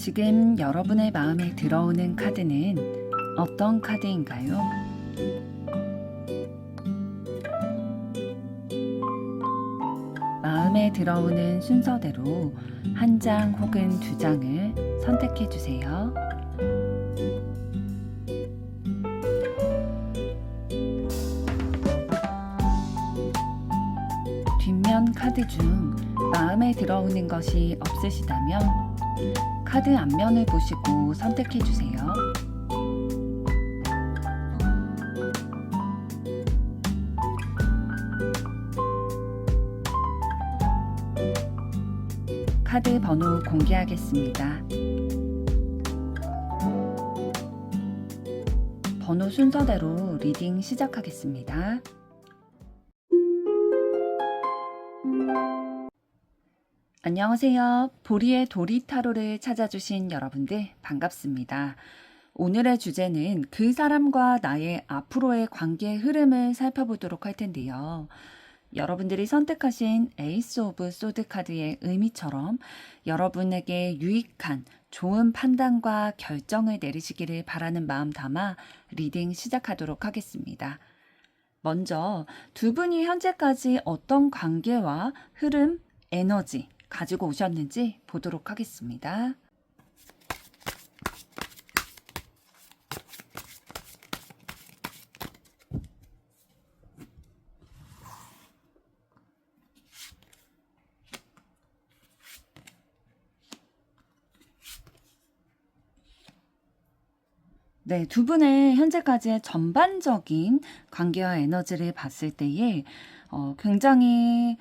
지금 여러분의 마음에 들어오는 카드는 어떤 카드인가요? 마음에 들어오는 순서대로 한 장 혹은 두 장을 선택해 주세요. 뒷면 카드 중 마음에 들어오는 것이 없으시다면 카드 앞면을 보시고 선택해 주세요. 카드 번호 공개하겠습니다. 번호 순서대로 리딩 시작하겠습니다. 안녕하세요. 보리의 도리타로를 찾아주신 여러분들 반갑습니다. 오늘의 주제는 그 사람과 나의 앞으로의 관계의 흐름을 살펴보도록 할 텐데요. 여러분들이 선택하신 에이스 오브 소드 카드의 의미처럼 여러분에게 유익한 좋은 판단과 결정을 내리시기를 바라는 마음 담아 리딩 시작하도록 하겠습니다. 먼저 두 분이 현재까지 어떤 관계와 흐름, 에너지 가지고 오셨는지 보도록 하겠습니다. 네, 두 분의 현재까지의 전반적인 관계와 에너지를 봤을 때에 굉장히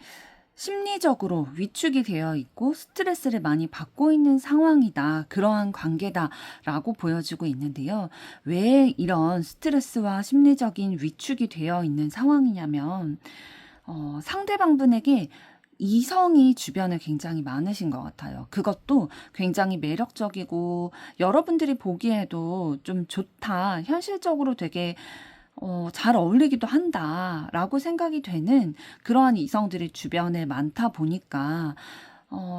심리적으로 위축이 되어 있고 스트레스를 많이 받고 있는 상황이다. 그러한 관계다라고 보여지고 있는데요. 왜 이런 스트레스와 심리적인 위축이 되어 있는 상황이냐면 상대방분에게 이성이 주변에 굉장히 많으신 것 같아요. 그것도 굉장히 매력적이고 여러분들이 보기에도 좀 좋다. 현실적으로 되게 잘 어울리기도 한다라고 생각이 되는 그러한 이성들이 주변에 많다 보니까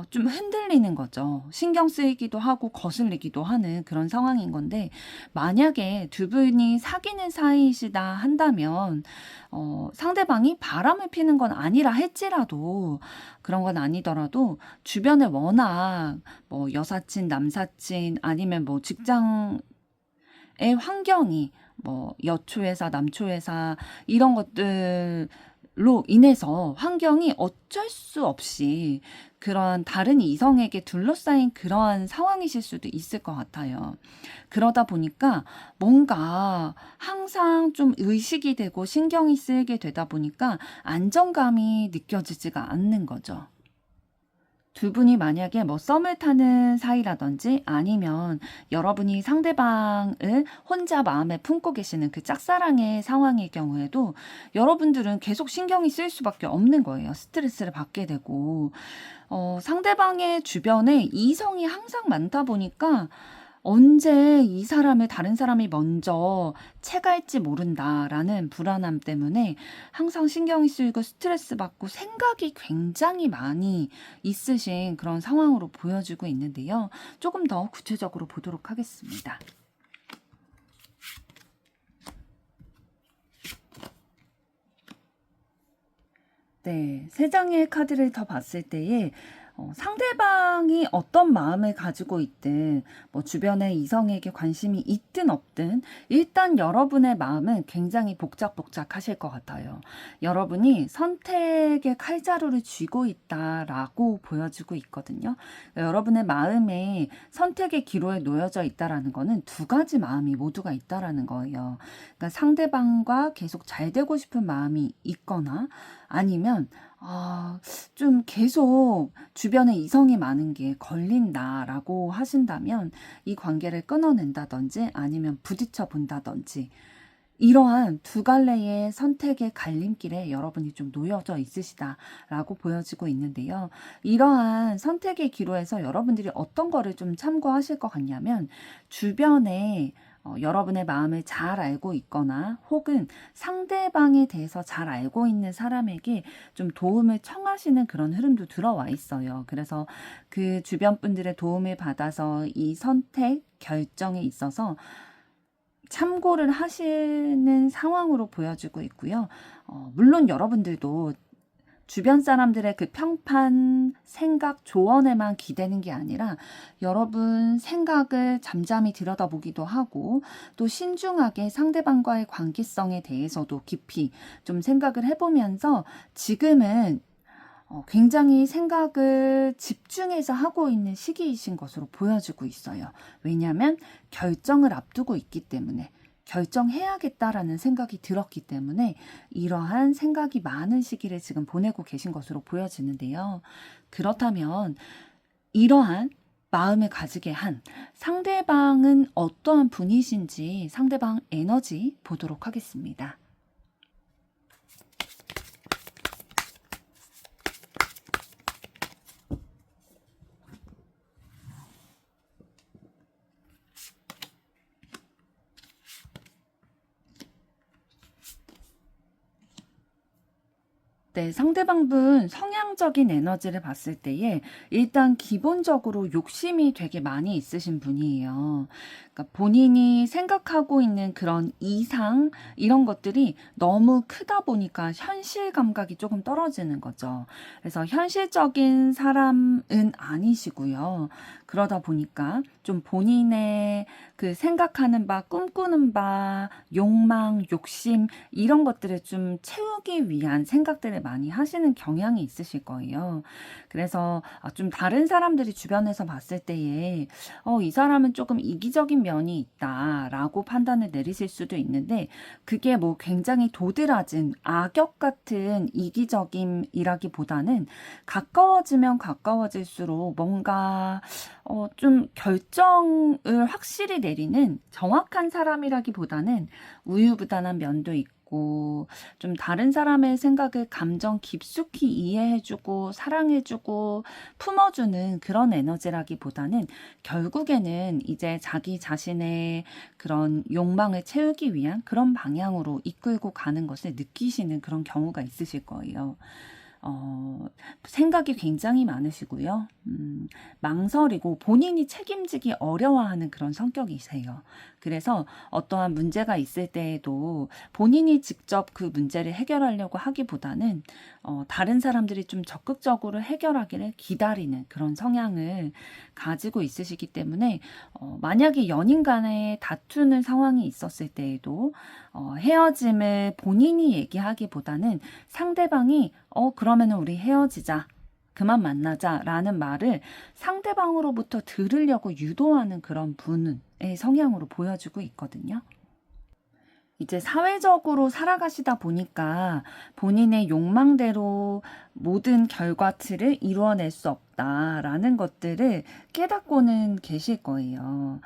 좀 흔들리는 거죠. 신경 쓰이기도 하고 거슬리기도 하는 그런 상황인 건데 만약에 두 분이 사귀는 사이이시다 한다면 상대방이 바람을 피는 건 아니라 할지라도 그런 건 아니더라도 주변에 워낙 뭐 여사친, 남사친 아니면 뭐 직장의 환경이 뭐 여초회사, 남초회사 이런 것들로 인해서 환경이 어쩔 수 없이 그런 다른 이성에게 둘러싸인 그러한 상황이실 수도 있을 것 같아요. 그러다 보니까 뭔가 항상 좀 의식이 되고 신경이 쓰이게 되다 보니까 안정감이 느껴지지가 않는 거죠. 두 분이 만약에 뭐 썸을 타는 사이라든지 아니면 여러분이 상대방을 혼자 마음에 품고 계시는 그 짝사랑의 상황일 경우에도 여러분들은 계속 신경이 쓰일 수밖에 없는 거예요. 스트레스를 받게 되고 상대방의 주변에 이성이 항상 많다 보니까 언제 이 사람을 다른 사람이 먼저 채갈지 모른다라는 불안함 때문에 항상 신경이 쓰이고 스트레스 받고 생각이 굉장히 많이 있으신 그런 상황으로 보여지고 있는데요. 조금 더 구체적으로 보도록 하겠습니다. 네, 세 장의 카드를 더 봤을 때에 상대방이 어떤 마음을 가지고 있든 뭐 주변의 이성에게 관심이 있든 없든 일단 여러분의 마음은 굉장히 복작복작하실 것 같아요. 여러분이 선택의 칼자루를 쥐고 있다라고 보여지고 있거든요. 여러분의 마음에 선택의 기로에 놓여져 있다라는 거는 두 가지 마음이 모두가 있다라는 거예요. 그러니까 상대방과 계속 잘 되고 싶은 마음이 있거나 아니면 좀 계속 주변에 이성이 많은 게 걸린다라고 하신다면 이 관계를 끊어낸다든지 아니면 부딪혀 본다든지 이러한 두 갈래의 선택의 갈림길에 여러분이 좀 놓여져 있으시다라고 보여지고 있는데요. 이러한 선택의 기로에서 여러분들이 어떤 거를 좀 참고하실 것 같냐면 주변에 여러분의 마음을 잘 알고 있거나 혹은 상대방에 대해서 잘 알고 있는 사람에게 좀 도움을 청하시는 그런 흐름도 들어와 있어요. 그래서 그 주변 분들의 도움을 받아서 이 선택, 결정에 있어서 참고를 하시는 상황으로 보여지고 있고요. 물론 여러분들도 주변 사람들의 그 평판, 생각, 조언에만 기대는 게 아니라 여러분 생각을 잠잠히 들여다보기도 하고 또 신중하게 상대방과의 관계성에 대해서도 깊이 좀 생각을 해보면서 지금은 굉장히 생각을 집중해서 하고 있는 시기이신 것으로 보여지고 있어요. 왜냐하면 결정을 앞두고 있기 때문에 결정해야겠다라는 생각이 들었기 때문에 이러한 생각이 많은 시기를 지금 보내고 계신 것으로 보여지는데요. 그렇다면 이러한 마음을 가지게 한 상대방은 어떠한 분이신지 상대방 에너지 보도록 하겠습니다. 네, 상대방분 성향적인 에너지를 봤을 때에 일단 기본적으로 욕심이 되게 많이 있으신 분이에요. 그러니까 본인이 생각하고 있는 그런 이상 이런 것들이 너무 크다 보니까 현실 감각이 조금 떨어지는 거죠. 그래서 현실적인 사람은 아니시고요. 그러다 보니까 좀 본인의 그 생각하는 바, 꿈꾸는 바, 욕망, 욕심 이런 것들을 좀 채우기 위한 생각들을 많이 하시는 경향이 있으실 거예요. 그래서 좀 다른 사람들이 주변에서 봤을 때에 이 사람은 조금 이기적인 면이 있다라고 판단을 내리실 수도 있는데 그게 뭐 굉장히 도드라진 악역 같은 이기적임이라기보다는 가까워지면 가까워질수록 뭔가 좀 결정을 확실히 내리는 정확한 사람이라기보다는 우유부단한 면도 있고 좀 다른 사람의 생각을 감정 깊숙이 이해해주고 사랑해주고 품어주는 그런 에너지라기보다는 결국에는 이제 자기 자신의 그런 욕망을 채우기 위한 그런 방향으로 이끌고 가는 것을 느끼시는 그런 경우가 있으실 거예요. 생각이 굉장히 많으시고요. 망설이고 본인이 책임지기 어려워하는 그런 성격이세요. 그래서 어떠한 문제가 있을 때에도 본인이 직접 그 문제를 해결하려고 하기보다는 다른 사람들이 좀 적극적으로 해결하기를 기다리는 그런 성향을 가지고 있으시기 때문에 만약에 연인 간에 다투는 상황이 있었을 때에도 헤어짐을 본인이 얘기하기보다는 상대방이 그러면은 우리 헤어지자. 그만 만나자 라는 말을 상대방으로부터 들으려고 유도하는 그런 분의 성향으로 보여지고 있거든요. 이제 사회적으로 살아가시다 보니까 본인의 욕망대로 모든 결과치를 이루어낼 수 없다라는 것들을 깨닫고는 계실 거예요.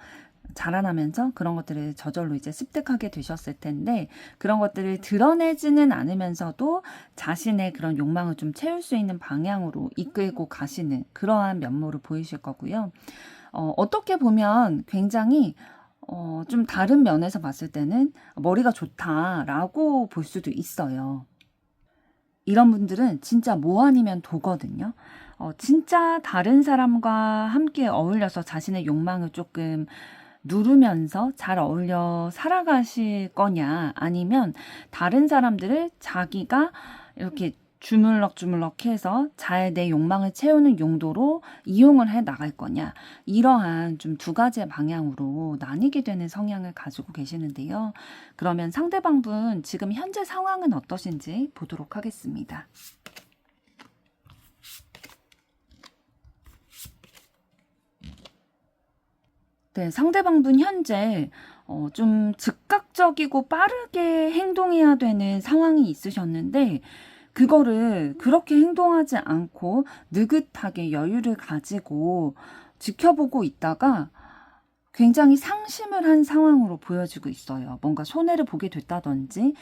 자라나면서 그런 것들을 저절로 이제 습득하게 되셨을 텐데 그런 것들을 드러내지는 않으면서도 자신의 그런 욕망을 좀 채울 수 있는 방향으로 이끌고 가시는 그러한 면모를 보이실 거고요. 어떻게 보면 굉장히 좀 다른 면에서 봤을 때는 머리가 좋다라고 볼 수도 있어요. 이런 분들은 진짜 뭐 아니면 도거든요. 진짜 다른 사람과 함께 어울려서 자신의 욕망을 조금 누르면서 잘 어울려 살아가실 거냐 아니면 다른 사람들을 자기가 이렇게 주물럭주물럭 해서 잘 내 욕망을 채우는 용도로 이용을 해 나갈 거냐 이러한 좀 두 가지의 방향으로 나뉘게 되는 성향을 가지고 계시는데요. 그러면 상대방분 지금 현재 상황은 어떠신지 보도록 하겠습니다. 네, 상대방분 현재 좀 즉각적이고 빠르게 행동해야 되는 상황이 있으셨는데 그거를 그렇게 행동하지 않고 느긋하게 여유를 가지고 지켜보고 있다가 굉장히 상심을 한 상황으로 보여지고 있어요. 뭔가 손해를 보게 됐다든지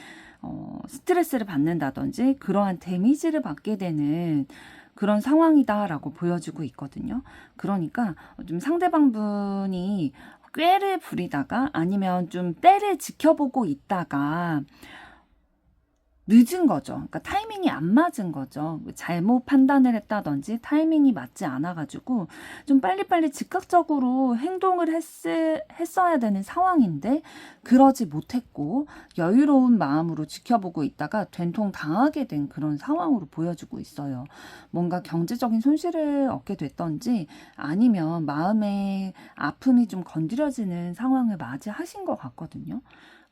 스트레스를 받는다든지 그러한 데미지를 받게 되는 그런 상황이다라고 보여지고 있거든요. 그러니까 좀 상대방분이 꾀를 부리다가 아니면 좀 때를 지켜보고 있다가 늦은 거죠. 그러니까 타이밍이 안 맞은 거죠. 잘못 판단을 했다든지 타이밍이 맞지 않아가지고 좀 빨리빨리 즉각적으로 행동을 했어야 되는 상황인데 그러지 못했고 여유로운 마음으로 지켜보고 있다가 된통 당하게 된 그런 상황으로 보여주고 있어요. 뭔가 경제적인 손실을 얻게 됐던지 아니면 마음의 아픔이 좀 건드려지는 상황을 맞이하신 것 같거든요.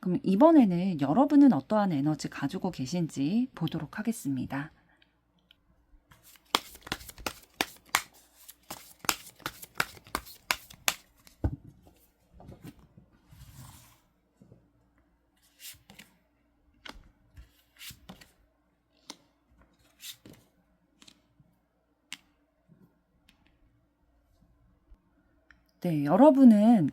그럼 이번에는 여러분은 어떠한 에너지 가지고 계신지 보도록 하겠습니다. 네, 여러분은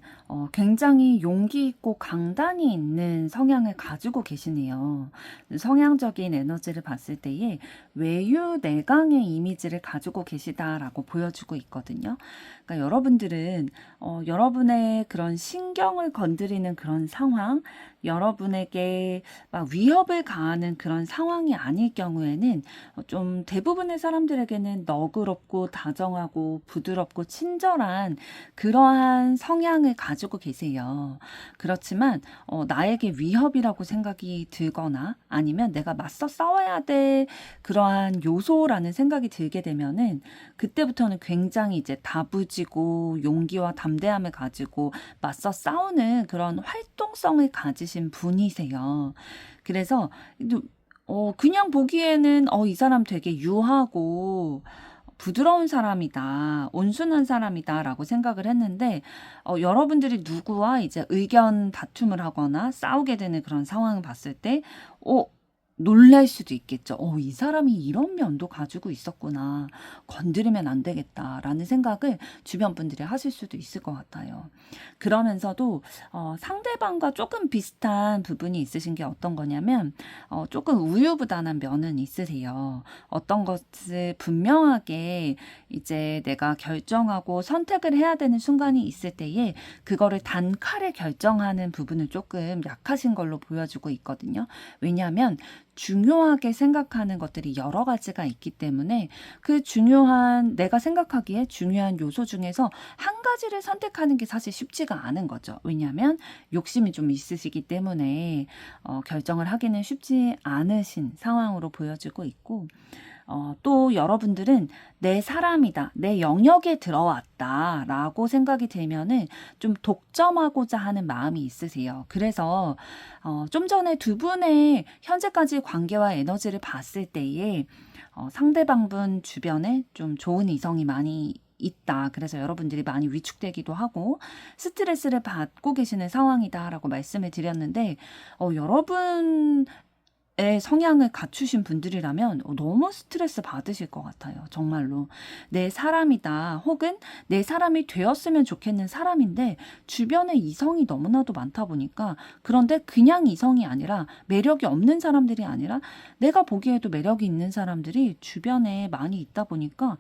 굉장히 용기 있고 강단이 있는 성향을 가지고 계시네요. 성향적인 에너지를 봤을 때에 외유 내강의 이미지를 가지고 계시다라고 보여주고 있거든요. 그러니까 여러분들은 여러분의 그런 신경을 건드리는 그런 상황, 여러분에게 막 위협을 가하는 그런 상황이 아닐 경우에는 좀 대부분의 사람들에게는 너그럽고 다정하고 부드럽고 친절한 그러한 성향을 가지고 계세요. 그렇지만 나에게 위협이라고 생각이 들거나 아니면 내가 맞서 싸워야 될 그러한 요소라는 생각이 들게 되면은 그때부터는 굉장히 이제 다부지고 용기와 담대함을 가지고 맞서 싸우는 그런 활동성을 가지신 분이세요. 그래서 그냥 보기에는 이 사람 되게 유하고 부드러운 사람이다, 온순한 사람이다라고 생각을 했는데 여러분들이 누구와 이제 의견 다툼을 하거나 싸우게 되는 그런 상황을 봤을 때 놀랄 수도 있겠죠. 이 사람이 이런 면도 가지고 있었구나. 건드리면 안 되겠다라는 생각을 주변 분들이 하실 수도 있을 것 같아요. 그러면서도 상대방과 조금 비슷한 부분이 있으신 게 어떤 거냐면 조금 우유부단한 면은 있으세요. 어떤 것을 분명하게 이제 내가 결정하고 선택을 해야 되는 순간이 있을 때에 그거를 단칼에 결정하는 부분을 조금 약하신 걸로 보여주고 있거든요. 왜냐하면 중요하게 생각하는 것들이 여러 가지가 있기 때문에 그 중요한 내가 생각하기에 중요한 요소 중에서 한 가지를 선택하는 게 사실 쉽지가 않은 거죠. 왜냐하면 욕심이 좀 있으시기 때문에 결정을 하기는 쉽지 않으신 상황으로 보여지고 있고 또 여러분들은 내 사람이다, 내 영역에 들어왔다 라고 생각이 들면은 좀 독점하고자 하는 마음이 있으세요. 그래서 좀 전에 두 분의 현재까지 관계와 에너지를 봤을 때에 상대방분 주변에 좀 좋은 이성이 많이 있다. 그래서 여러분들이 많이 위축되기도 하고 스트레스를 받고 계시는 상황이다라고 말씀을 드렸는데 여러분 성향을 갖추신 분들이라면 너무 스트레스 받으실 것 같아요. 정말로. 내 사람이다. 혹은 내 사람이 되었으면 좋겠는 사람인데 주변에 이성이 너무나도 많다 보니까 그런데 그냥 이성이 아니라 매력이 없는 사람들이 아니라 내가 보기에도 매력이 있는 사람들이 주변에 많이 있다 보니까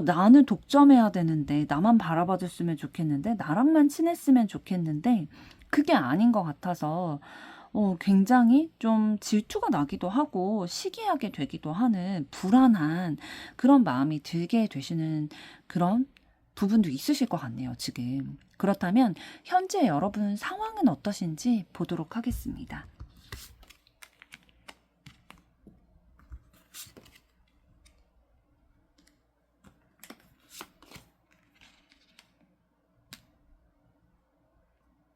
나는 독점해야 되는데 나만 바라봐줬으면 좋겠는데 나랑만 친했으면 좋겠는데 그게 아닌 것 같아서 굉장히 좀 질투가 나기도 하고 시기하게 되기도 하는 불안한 그런 마음이 들게 되시는 그런 부분도 있으실 것 같네요, 지금. 그렇다면 현재 여러분 상황은 어떠신지 보도록 하겠습니다.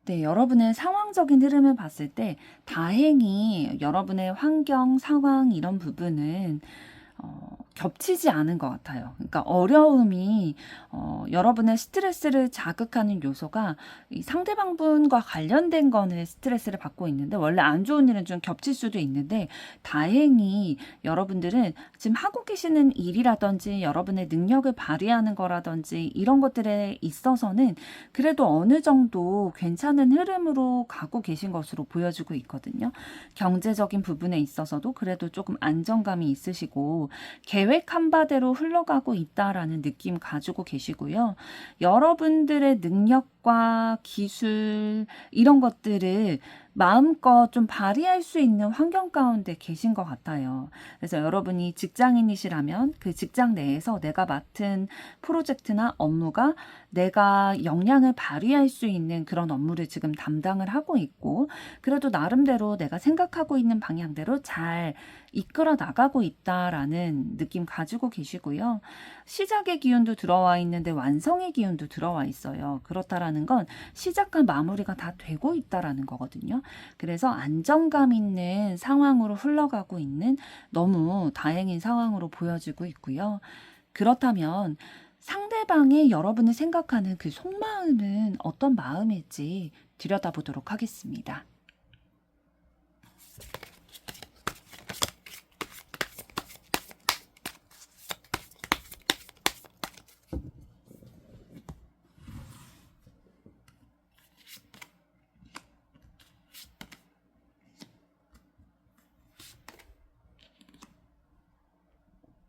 네, 여러분의 상황적인 흐름을 봤을 때 다행히 여러분의 환경, 상황 이런 부분은 겹치지 않은 것 같아요. 그러니까 어려움이 여러분의 스트레스를 자극하는 요소가 이 상대방분과 관련된 거는 스트레스를 받고 있는데 원래 안 좋은 일은 좀 겹칠 수도 있는데 다행히 여러분들은 지금 하고 계시는 일이라든지 여러분의 능력을 발휘하는 거라든지 이런 것들에 있어서는 그래도 어느 정도 괜찮은 흐름으로 가고 계신 것으로 보여지고 있거든요. 경제적인 부분에 있어서도 그래도 조금 안정감이 있으시고 계획 계획한 바대로 흘러가고 있다라는 느낌 가지고 계시고요. 여러분들의 능력과 기술 이런 것들을 마음껏 좀 발휘할 수 있는 환경 가운데 계신 것 같아요. 그래서 여러분이 직장인이시라면 그 직장 내에서 내가 맡은 프로젝트나 업무가 내가 역량을 발휘할 수 있는 그런 업무를 지금 담당을 하고 있고, 그래도 나름대로 내가 생각하고 있는 방향대로 잘 이끌어 나가고 있다라는 느낌 가지고 계시고요. 시작의 기운도 들어와 있는데 완성의 기운도 들어와 있어요. 그렇다라는 건 시작과 마무리가 다 되고 있다라는 거거든요. 그래서 안정감 있는 상황으로 흘러가고 있는 너무 다행인 상황으로 보여지고 있고요. 그렇다면 상대방의 여러분을 생각하는 그 속마음은 어떤 마음일지 들여다보도록 하겠습니다.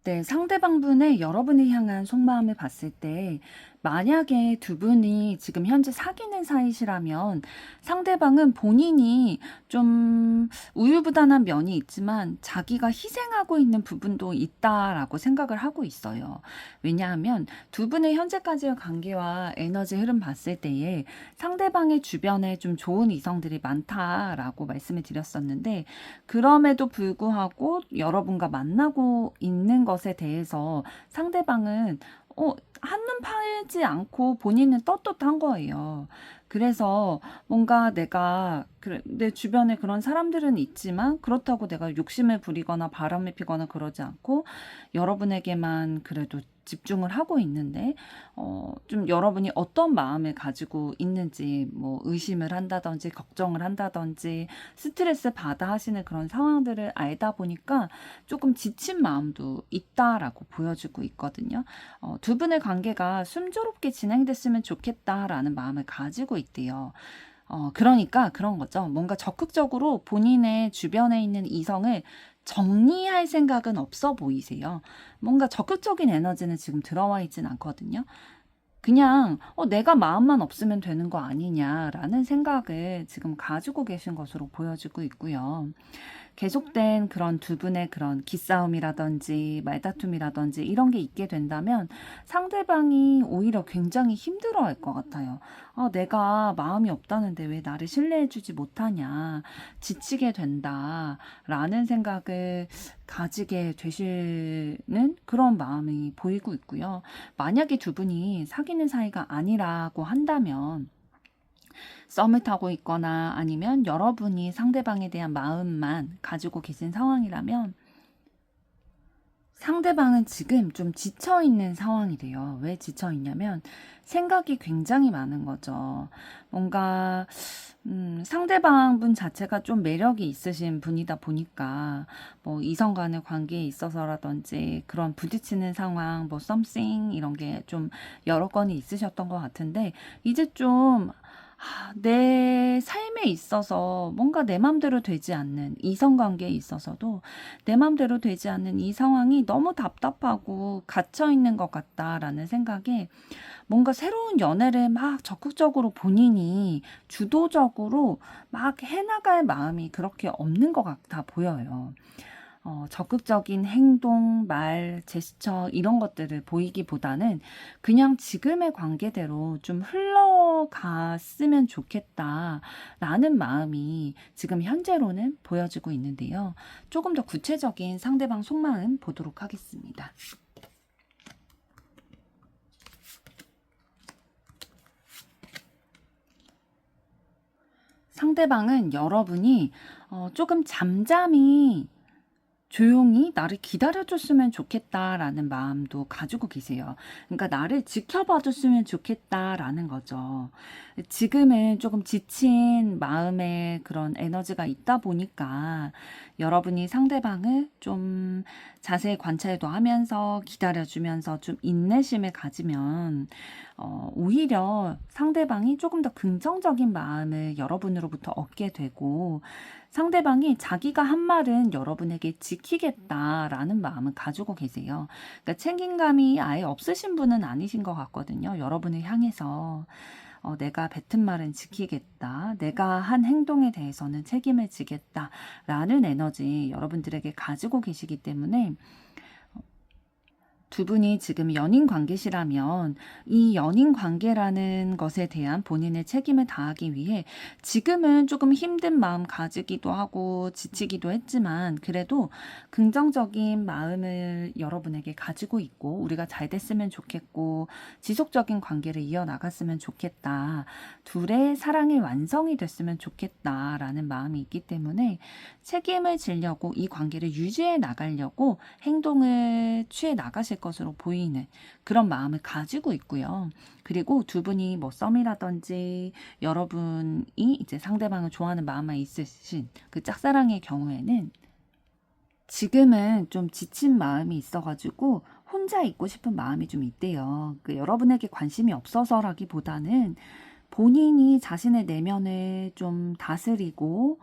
네, 상대방분의 여러분을 향한 속마음을 봤을 때 만약에 두 분이 지금 현재 사귀는 사이시라면 상대방은 본인이 좀 우유부단한 면이 있지만 자기가 희생하고 있는 부분도 있다라고 생각을 하고 있어요. 왜냐하면 두 분의 현재까지의 관계와 에너지 흐름 봤을 때에 상대방의 주변에 좀 좋은 이성들이 많다라고 말씀을 드렸었는데, 그럼에도 불구하고 여러분과 만나고 있는 것에 대해서 상대방은 한눈 팔지 않고 본인은 떳떳한 거예요. 그래서 뭔가 내가 내 주변에 그런 사람들은 있지만 그렇다고 내가 욕심을 부리거나 바람을 피거나 그러지 않고 여러분에게만 그래도 집중을 하고 있는데, 좀 여러분이 어떤 마음을 가지고 있는지 뭐 의심을 한다든지 걱정을 한다든지 스트레스 받아 하시는 그런 상황들을 알다 보니까 조금 지친 마음도 있다라고 보여지고 있거든요. 두 분의 관계가 순조롭게 진행됐으면 좋겠다라는 마음을 가지고 있대요. 그러니까 그런 거죠. 뭔가 적극적으로 본인의 주변에 있는 이성을 정리할 생각은 없어 보이세요. 뭔가 적극적인 에너지는 지금 들어와 있진 않거든요. 그냥 내가 마음만 없으면 되는 거 아니냐라는 생각을 지금 가지고 계신 것으로 보여지고 있고요. 계속된 그런 두 분의 그런 기싸움이라든지 말다툼이라든지 이런 게 있게 된다면 상대방이 오히려 굉장히 힘들어할 것 같아요. 내가 마음이 없다는데 왜 나를 신뢰해주지 못하냐, 지치게 된다라는 생각을 가지게 되시는 그런 마음이 보이고 있고요. 만약에 두 분이 사귀는 사이가 아니라고 한다면, 썸을 타고 있거나 아니면 여러분이 상대방에 대한 마음만 가지고 계신 상황이라면 상대방은 지금 좀 지쳐있는 상황이래요. 왜 지쳐있냐면 생각이 굉장히 많은 거죠. 뭔가 상대방분 자체가 좀 매력이 있으신 분이다 보니까 뭐 이성 간의 관계에 있어서라든지 그런 부딪히는 상황, 뭐 썸씽 이런 게 좀 여러 건이 있으셨던 것 같은데, 이제 좀 내 삶에 있어서 뭔가 내 맘대로 되지 않는 이성관계에 있어서도 내 맘대로 되지 않는 이 상황이 너무 답답하고 갇혀있는 것 같다라는 생각에 뭔가 새로운 연애를 막 적극적으로 본인이 주도적으로 막 해나갈 마음이 그렇게 없는 것 같아 보여요. 적극적인 행동, 말, 제스처 이런 것들을 보이기보다는 그냥 지금의 관계대로 좀 흘러갔으면 좋겠다라는 마음이 지금 현재로는 보여지고 있는데요. 조금 더 구체적인 상대방 속마음 보도록 하겠습니다. 상대방은 여러분이 조금 잠잠히 조용히 나를 기다려줬으면 좋겠다라는 마음도 가지고 계세요. 그러니까 나를 지켜봐줬으면 좋겠다라는 거죠. 지금은 조금 지친 마음에 그런 에너지가 있다 보니까 여러분이 상대방을 좀 자세히 관찰도 하면서 기다려주면서 좀 인내심을 가지면 오히려 상대방이 조금 더 긍정적인 마음을 여러분으로부터 얻게 되고 상대방이 자기가 한 말은 여러분에게 지키겠다라는 마음을 가지고 계세요. 그러니까 책임감이 아예 없으신 분은 아니신 것 같거든요. 여러분을 향해서. 내가 뱉은 말은 지키겠다. 내가 한 행동에 대해서는 책임을 지겠다라는 에너지 여러분들에게 가지고 계시기 때문에 두 분이 지금 연인 관계시라면 이 연인 관계라는 것에 대한 본인의 책임을 다하기 위해 지금은 조금 힘든 마음 가지기도 하고 지치기도 했지만 그래도 긍정적인 마음을 여러분에게 가지고 있고 우리가 잘 됐으면 좋겠고 지속적인 관계를 이어나갔으면 좋겠다. 둘의 사랑의 완성이 됐으면 좋겠다라는 마음이 있기 때문에 책임을 지려고 이 관계를 유지해 나가려고 행동을 취해 나가실 것으로 보이는 그런 마음을 가지고 있고요. 그리고 두 분이 뭐 썸이라든지 여러분이 이제 상대방을 좋아하는 마음만 있으신 그 짝사랑의 경우에는 지금은 좀 지친 마음이 있어가지고 혼자 있고 싶은 마음이 좀 있대요. 여러분에게 관심이 없어서라기보다는 본인이 자신의 내면을 좀 다스리고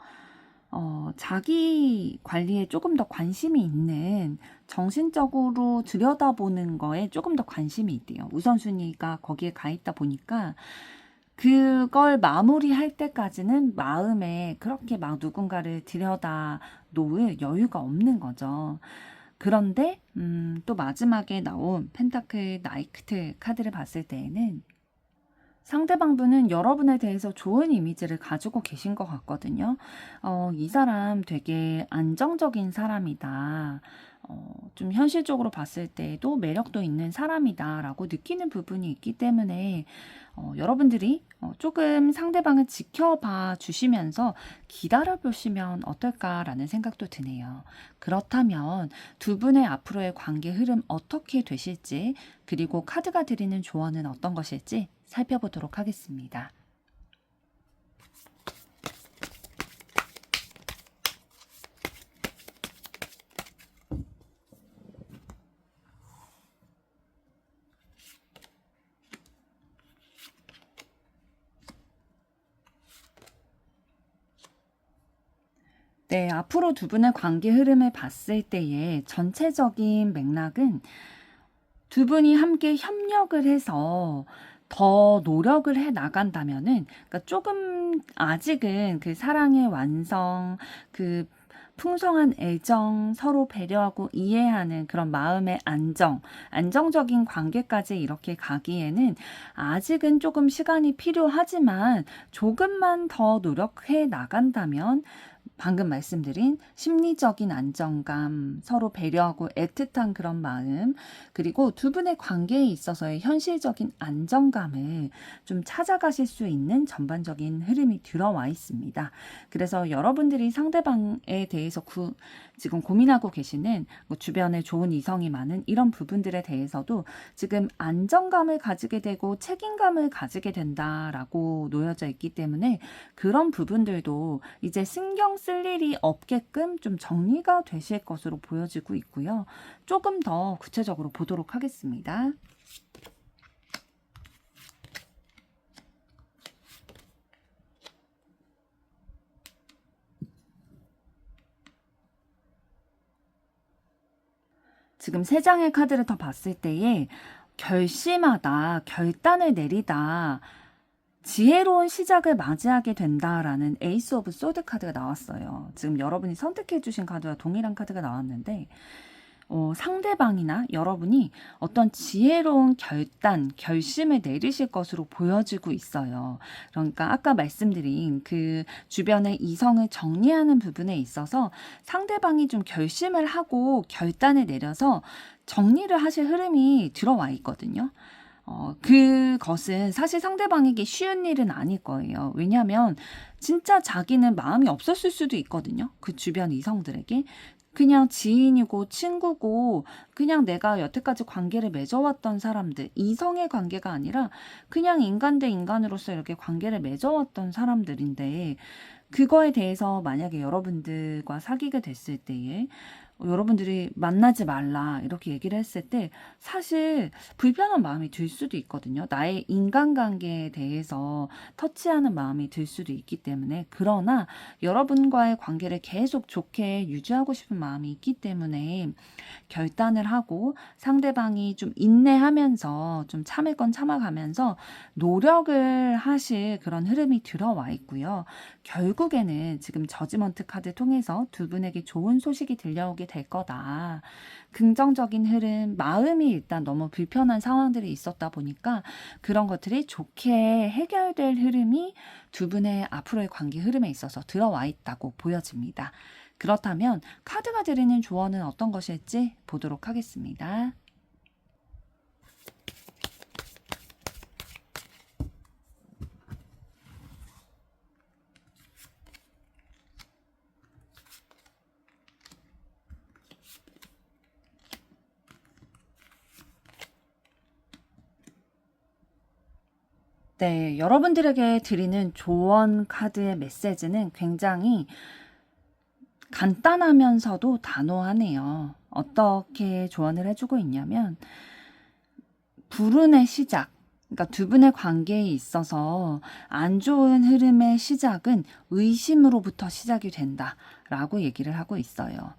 자기 관리에 조금 더 관심이 있는 정신적으로 들여다보는 거에 조금 더 관심이 있대요. 우선순위가 거기에 가 있다 보니까 그걸 마무리할 때까지는 마음에 그렇게 막 누군가를 들여다 놓을 여유가 없는 거죠. 그런데 또 마지막에 나온 펜타클 나이트 카드를 봤을 때에는 상대방 분은 여러분에 대해서 좋은 이미지를 가지고 계신 것 같거든요. 이 사람 되게 안정적인 사람이다. 좀 현실적으로 봤을 때도 매력도 있는 사람이다 라고 느끼는 부분이 있기 때문에 여러분들이 조금 상대방을 지켜봐 주시면서 기다려 보시면 어떨까라는 생각도 드네요. 그렇다면 두 분의 앞으로의 관계 흐름 어떻게 되실지 그리고 카드가 드리는 조언은 어떤 것일지 살펴보도록 하겠습니다. 네, 앞으로 두 분의 관계 흐름을 봤을 때의 전체적인 맥락은 두 분이 함께 협력을 해서 더 노력을 해 나간다면은, 그러니까 조금 아직은 그 사랑의 완성, 그 풍성한 애정, 서로 배려하고 이해하는 그런 마음의 안정적인 관계까지 이렇게 가기에는 아직은 조금 시간이 필요하지만 조금만 더 노력해 나간다면 방금 말씀드린 심리적인 안정감, 서로 배려하고 애틋한 그런 마음, 그리고 두 분의 관계에 있어서의 현실적인 안정감을 좀 찾아가실 수 있는 전반적인 흐름이 들어와 있습니다. 그래서 여러분들이 상대방에 대해서 지금 고민하고 계시는 뭐 주변에 좋은 이성이 많은 이런 부분들에 대해서도 지금 안정감을 가지게 되고 책임감을 가지게 된다라고 놓여져 있기 때문에 그런 부분들도 이제 신경 쓸 일이 없게끔 좀 정리가 되실 것으로 보여지고 있고요. 조금 더 구체적으로 보도록 하겠습니다. 지금 세 장의 카드를 더 봤을 때에 결심하다, 결단을 내리다, 지혜로운 시작을 맞이하게 된다라는 에이스 오브 소드 카드가 나왔어요. 지금 여러분이 선택해 주신 카드와 동일한 카드가 나왔는데 상대방이나 여러분이 어떤 지혜로운 결심을 내리실 것으로 보여지고 있어요. 그러니까 아까 말씀드린 그 주변의 이성을 정리하는 부분에 있어서 상대방이 좀 결심을 하고 결단을 내려서 정리를 하실 흐름이 들어와 있거든요. 그것은 사실 상대방에게 쉬운 일은 아닐 거예요. 왜냐하면 진짜 자기는 마음이 없었을 수도 있거든요. 그 주변 이성들에게. 그냥 지인이고 친구고 그냥 내가 여태까지 관계를 맺어왔던 사람들, 이성의 관계가 아니라 그냥 인간 대 인간으로서 이렇게 관계를 맺어왔던 사람들인데 그거에 대해서 만약에 여러분들과 사귀게 됐을 때에 여러분들이 만나지 말라 이렇게 얘기를 했을 때 사실 불편한 마음이 들 수도 있거든요. 나의 인간관계에 대해서 터치하는 마음이 들 수도 있기 때문에 그러나 여러분과의 관계를 계속 좋게 유지하고 싶은 마음이 있기 때문에 결단을 하고 상대방이 좀 인내하면서 좀 참을 건 참아가면서 노력을 하실 그런 흐름이 들어와 있고요. 결국에는 지금 저지먼트 카드 통해서 두 분에게 좋은 소식이 들려오게 될 거다. 긍정적인 흐름, 마음이 일단 너무 불편한 상황들이 있었다 보니까 그런 것들이 좋게 해결될 흐름이 두 분의 앞으로의 관계 흐름에 있어서 들어와 있다고 보여집니다. 그렇다면 카드가 드리는 조언은 어떤 것일지 보도록 하겠습니다. 네, 여러분들에게 드리는 조언 카드의 메시지는 굉장히 간단하면서도 단호하네요. 어떻게 조언을 해주고 있냐면 불운의 시작, 그러니까 두 분의 관계에 있어서 안 좋은 흐름의 시작은 의심으로부터 시작이 된다라고 얘기를 하고 있어요.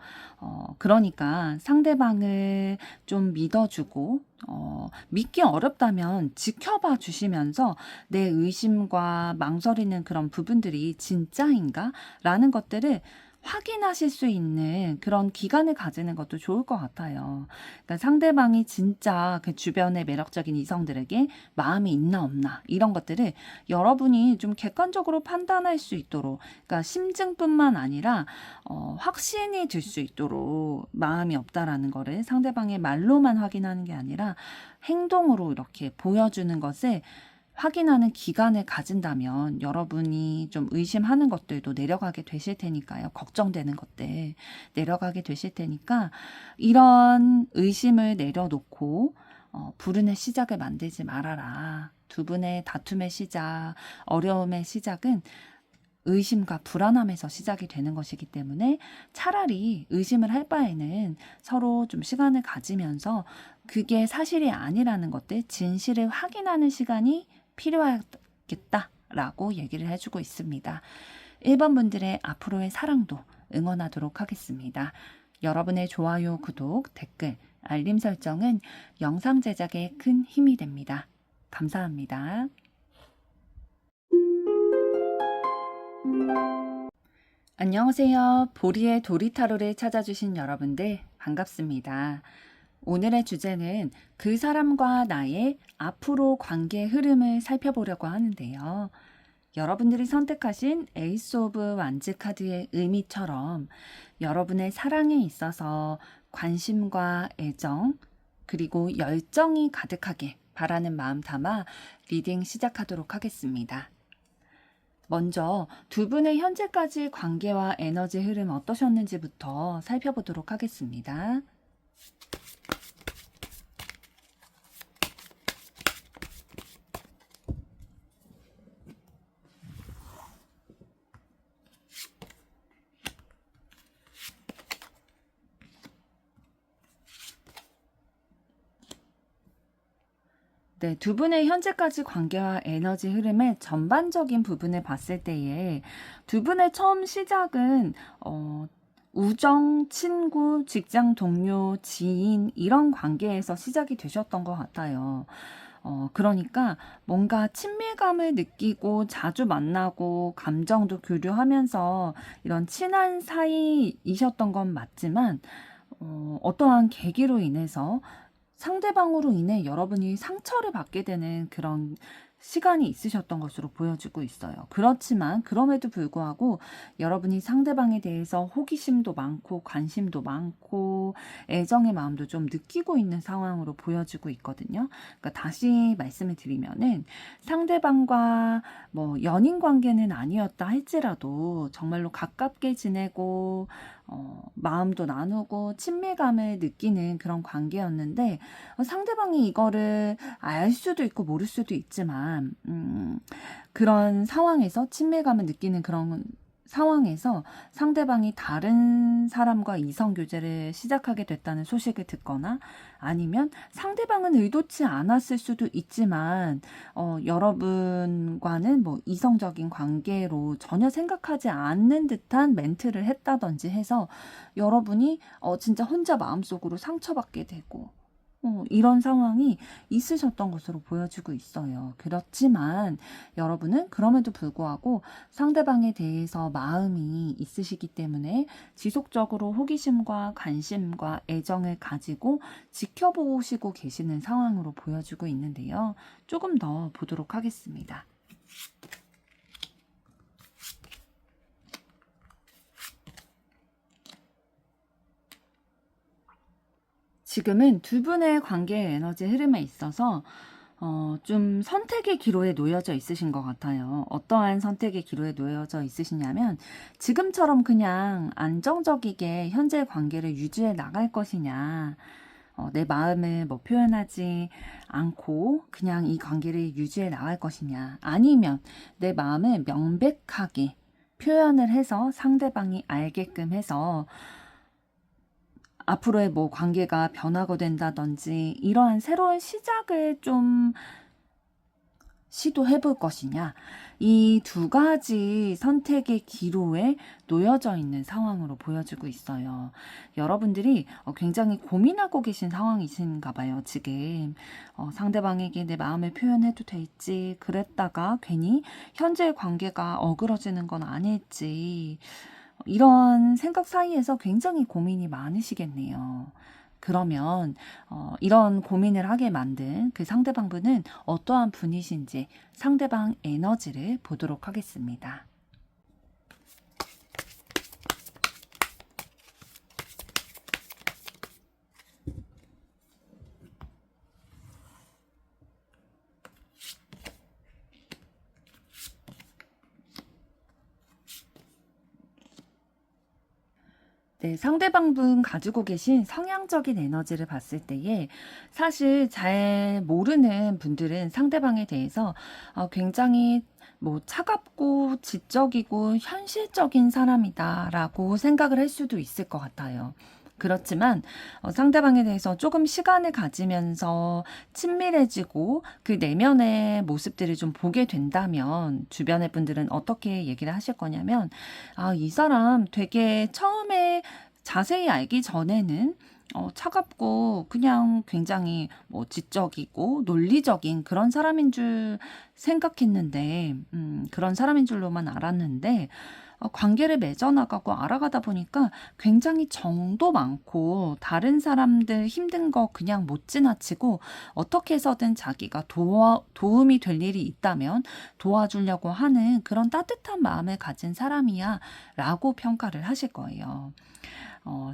그러니까 상대방을 좀 믿어주고 믿기 어렵다면 지켜봐 주시면서 내 의심과 망설이는 그런 부분들이 진짜인가? 라는 것들을 확인하실 수 있는 그런 기간을 가지는 것도 좋을 것 같아요. 그러니까 상대방이 진짜 그 주변의 매력적인 이성들에게 마음이 있나 없나 이런 것들을 여러분이 좀 객관적으로 판단할 수 있도록 그러니까 심증뿐만 아니라 확신이 들 수 있도록 마음이 없다라는 거를 상대방의 말로만 확인하는 게 아니라 행동으로 이렇게 보여주는 것을 확인하는 기간을 가진다면 여러분이 좀 의심하는 것들도 내려가게 되실 테니까요. 걱정되는 것들 내려가게 되실 테니까 이런 의심을 내려놓고 불운의 시작을 만들지 말아라. 두 분의 다툼의 시작, 어려움의 시작은 의심과 불안함에서 시작이 되는 것이기 때문에 차라리 의심을 할 바에는 서로 좀 시간을 가지면서 그게 사실이 아니라는 것들, 진실을 확인하는 시간이 필요하겠다라고 얘기를 해주고 있습니다. 1번 분들의 앞으로의 사랑도 응원하도록 하겠습니다. 여러분의 좋아요, 구독, 댓글, 알림 설정은 영상 제작에 큰 힘이 됩니다. 감사합니다. 안녕하세요. 보리의 도리타로를 찾아주신 여러분들 반갑습니다. 오늘의 주제는 그 사람과 나의 앞으로 관계 흐름을 살펴보려고 하는데요. 여러분들이 선택하신 에이스 오브 완즈 카드의 의미처럼 여러분의 사랑에 있어서 관심과 애정 그리고 열정이 가득하게 바라는 마음 담아 리딩 시작하도록 하겠습니다. 먼저 두 분의 현재까지 관계와 에너지 흐름 어떠셨는지부터 살펴보도록 하겠습니다. 네, 두 분의 현재까지 관계와 에너지 흐름의 전반적인 부분을 봤을 때에 두 분의 처음 시작은 우정, 친구, 직장 동료, 지인 이런 관계에서 시작이 되셨던 것 같아요. 그러니까 뭔가 친밀감을 느끼고 자주 만나고 감정도 교류하면서 이런 친한 사이이셨던 건 맞지만 어떠한 계기로 인해서 상대방으로 인해 여러분이 상처를 받게 되는 그런 시간이 있으셨던 것으로 보여지고 있어요. 그렇지만 그럼에도 불구하고 여러분이 상대방에 대해서 호기심도 많고 관심도 많고 애정의 마음도 좀 느끼고 있는 상황으로 보여지고 있거든요. 그러니까 다시 말씀을 드리면은 상대방과 뭐 연인 관계는 아니었다 할지라도 정말로 가깝게 지내고 마음도 나누고 친밀감을 느끼는 그런 관계였는데 상대방이 이거를 알 수도 있고 모를 수도 있지만 그런 상황에서 친밀감을 느끼는 그런 상황에서 상대방이 다른 사람과 이성 교제를 시작하게 됐다는 소식을 듣거나 아니면 상대방은 의도치 않았을 수도 있지만 여러분과는 뭐 이성적인 관계로 전혀 생각하지 않는 듯한 멘트를 했다든지 해서 여러분이 진짜 혼자 마음속으로 상처받게 되고 이런 상황이 있으셨던 것으로 보여지고 있어요. 그렇지만 여러분은 그럼에도 불구하고 상대방에 대해서 마음이 있으시기 때문에 지속적으로 호기심과 관심과 애정을 가지고 지켜보시고 계시는 상황으로 보여지고 있는데요. 조금 더 보도록 하겠습니다. 지금은 두 분의 관계의 에너지 흐름에 있어서 좀 선택의 기로에 놓여져 있으신 것 같아요. 어떠한 선택의 기로에 놓여져 있으시냐면 지금처럼 그냥 안정적이게 현재 관계를 유지해 나갈 것이냐, 내 마음을 뭐 표현하지 않고 그냥 이 관계를 유지해 나갈 것이냐, 아니면 내 마음을 명백하게 표현을 해서 상대방이 알게끔 해서 앞으로의 뭐 관계가 변화가 된다든지 이러한 새로운 시작을 좀 시도해 볼 것이냐, 이 두 가지 선택의 기로에 놓여져 있는 상황으로 보여지고 있어요. 여러분들이 굉장히 고민하고 계신 상황이신가 봐요. 지금 상대방에게 내 마음을 표현해도 될지, 그랬다가 괜히 현재 관계가 어그러지는 건 아닐지, 이런 생각 사이에서 굉장히 고민이 많으시겠네요. 그러면 이런 고민을 하게 만든 그 상대방 분은 어떠한 분이신지 상대방 에너지를 보도록 하겠습니다. 네, 상대방 분 가지고 계신 성향적인 에너지를 봤을 때에 사실 잘 모르는 분들은 상대방에 대해서 굉장히 뭐 차갑고 지적이고 현실적인 사람이다라고 생각을 할 수도 있을 것 같아요. 그렇지만 상대방에 대해서 조금 시간을 가지면서 친밀해지고 그 내면의 모습들을 좀 보게 된다면 주변의 분들은 어떻게 얘기를 하실 거냐면 이 사람 되게 처음에 자세히 알기 전에는 차갑고 그냥 굉장히 뭐 지적이고 논리적인 그런 사람인 줄 생각했는데 그런 사람인 줄로만 알았는데 관계를 맺어나가고 알아가다 보니까 굉장히 정도 많고 다른 사람들 힘든 거 그냥 못 지나치고 어떻게 해서든 자기가 도움이 될 일이 있다면 도와주려고 하는 그런 따뜻한 마음을 가진 사람이야 라고 평가를 하실 거예요.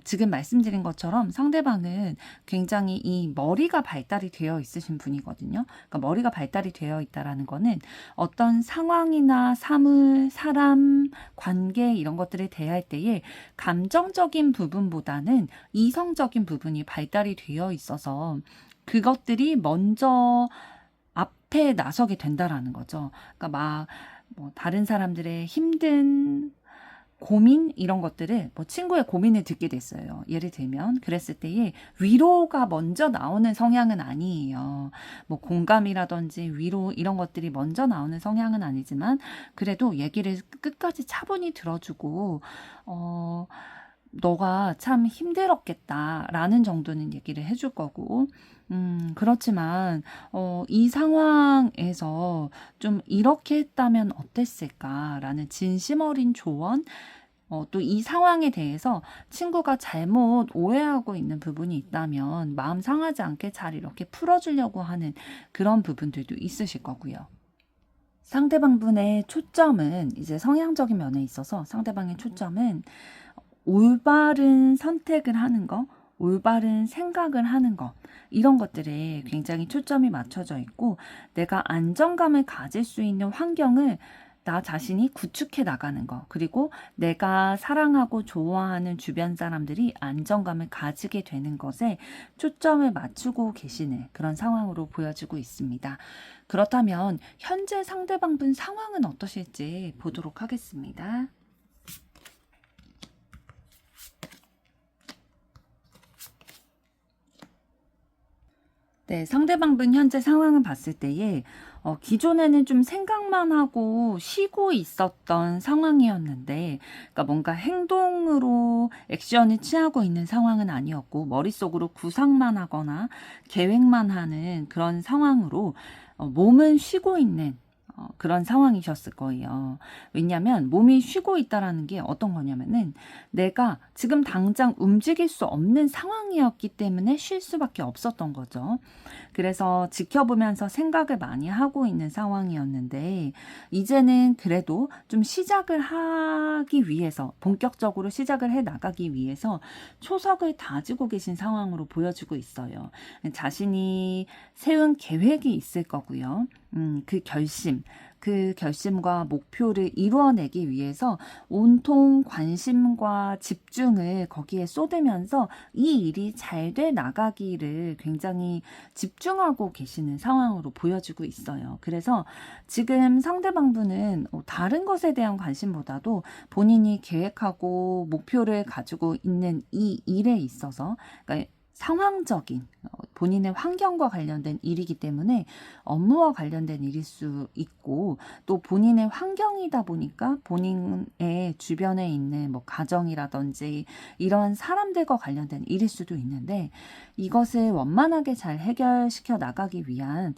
지금 말씀드린 것처럼 상대방은 굉장히 이 머리가 발달이 되어 있으신 분이거든요. 그러니까 머리가 발달이 되어 있다라는 거는 어떤 상황이나 사물, 사람, 관계 이런 것들에 대할 때에 감정적인 부분보다는 이성적인 부분이 발달이 되어 있어서 그것들이 먼저 앞에 나서게 된다라는 거죠. 그러니까 막 뭐 다른 사람들의 힘든 고민 이런 것들을 뭐 친구의 고민을 듣게 됐어요. 예를 들면 그랬을 때에 위로가 먼저 나오는 성향은 아니에요. 뭐 공감이라든지 위로 이런 것들이 먼저 나오는 성향은 아니지만 그래도 얘기를 끝까지 차분히 들어주고 너가 참 힘들었겠다라는 정도는 얘기를 해줄 거고 그렇지만 이 상황에서 좀 이렇게 했다면 어땠을까라는 진심 어린 조언, 또 이 상황에 대해서 친구가 잘못 오해하고 있는 부분이 있다면 마음 상하지 않게 잘 이렇게 풀어주려고 하는 그런 부분들도 있으실 거고요. 상대방 분의 초점은 이제 성향적인 면에 있어서 상대방의 초점은 올바른 선택을 하는 거, 올바른 생각을 하는 것, 이런 것들에 굉장히 초점이 맞춰져 있고 내가 안정감을 가질 수 있는 환경을 나 자신이 구축해 나가는 거, 그리고 내가 사랑하고 좋아하는 주변 사람들이 안정감을 가지게 되는 것에 초점을 맞추고 계시는 그런 상황으로 보여지고 있습니다. 그렇다면 현재 상대방분 상황은 어떠실지 보도록 하겠습니다. 네, 상대방분 현재 상황을 봤을 때에 기존에는 좀 생각만 하고 쉬고 있었던 상황이었는데, 그러니까 뭔가 행동으로 액션을 취하고 있는 상황은 아니었고, 머릿속으로 구상만 하거나 계획만 하는 그런 상황으로 몸은 쉬고 있는 그런 상황이셨을 거예요. 왜냐하면 몸이 쉬고 있다라는 게 어떤 거냐면은 내가 지금 당장 움직일 수 없는 상황이었기 때문에 쉴 수밖에 없었던 거죠. 그래서 지켜보면서 생각을 많이 하고 있는 상황이었는데, 이제는 그래도 좀 시작을 하기 위해서, 본격적으로 시작을 해 나가기 위해서 초석을 다지고 계신 상황으로 보여지고 있어요. 자신이 세운 계획이 있을 거고요. 그 결심과 목표를 이루어내기 위해서 온통 관심과 집중을 거기에 쏟으면서 이 일이 잘 돼 나가기를 굉장히 집중하고 계시는 상황으로 보여지고 있어요. 그래서 지금 상대방분은 다른 것에 대한 관심보다도 본인이 계획하고 목표를 가지고 있는 이 일에 있어서, 그러니까 상황적인 본인의 환경과 관련된 일이기 때문에 업무와 관련된 일일 수 있고, 또 본인의 환경이다 보니까 본인의 주변에 있는 뭐 가정이라든지 이런 사람들과 관련된 일일 수도 있는데, 이것을 원만하게 잘 해결시켜 나가기 위한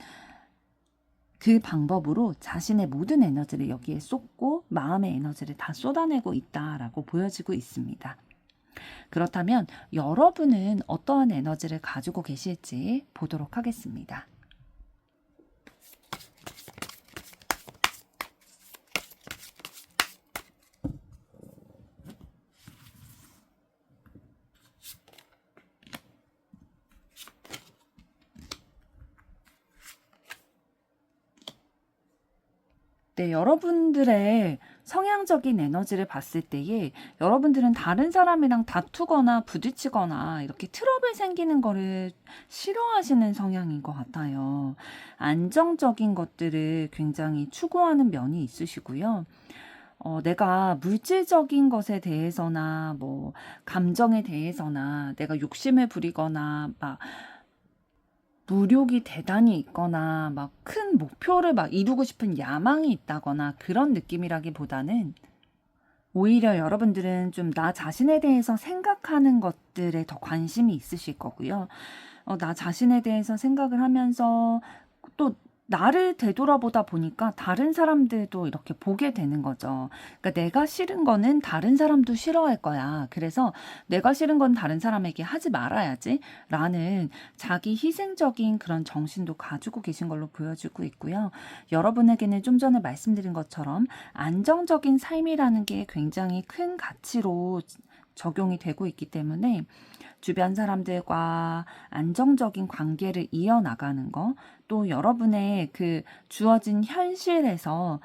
그 방법으로 자신의 모든 에너지를 여기에 쏟고 마음의 에너지를 다 쏟아내고 있다라고 보여지고 있습니다. 그렇다면 여러분은 어떠한 에너지를 가지고 계실지 보도록 하겠습니다. 네, 여러분들의 성향적인 에너지를 봤을 때에 여러분들은 다른 사람이랑 다투거나 부딪히거나 이렇게 트러블 생기는 거를 싫어하시는 성향인 것 같아요. 안정적인 것들을 굉장히 추구하는 면이 있으시고요. 내가 물질적인 것에 대해서나 뭐 감정에 대해서나 내가 욕심을 부리거나 막 무력이 대단히 있거나 막 큰 목표를 막 이루고 싶은 야망이 있다거나 그런 느낌이라기보다는, 오히려 여러분들은 좀 나 자신에 대해서 생각하는 것들에 더 관심이 있으실 거고요. 나 자신에 대해서 생각을 하면서 또 나를 되돌아보다 보니까 다른 사람들도 이렇게 보게 되는 거죠. 그러니까 내가 싫은 거는 다른 사람도 싫어할 거야. 그래서 내가 싫은 건 다른 사람에게 하지 말아야지 라는 자기 희생적인 그런 정신도 가지고 계신 걸로 보여지고 있고요. 여러분에게는 좀 전에 말씀드린 것처럼 안정적인 삶이라는 게 굉장히 큰 가치로 적용이 되고 있기 때문에 주변 사람들과 안정적인 관계를 이어나가는 거, 또 여러분의 그 주어진 현실에서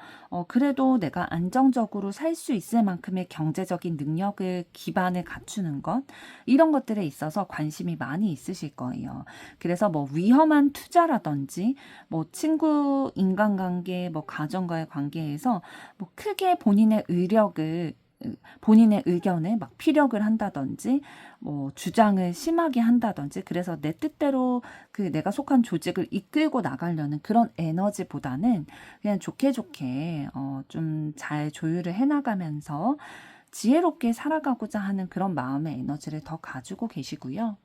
그래도 내가 안정적으로 살 수 있을 만큼의 경제적인 능력을 기반을 갖추는 것, 이런 것들에 있어서 관심이 많이 있으실 거예요. 그래서 뭐 위험한 투자라든지 뭐 친구 인간관계, 뭐 가정과의 관계에서 뭐 크게 본인의 의견에 막 피력을 한다든지 뭐 주장을 심하게 한다든지, 그래서 내 뜻대로 그 내가 속한 조직을 이끌고 나가려는 그런 에너지보다는 그냥 좋게 좋게 좀 잘 조율을 해나가면서 지혜롭게 살아가고자 하는 그런 마음의 에너지를 더 가지고 계시고요.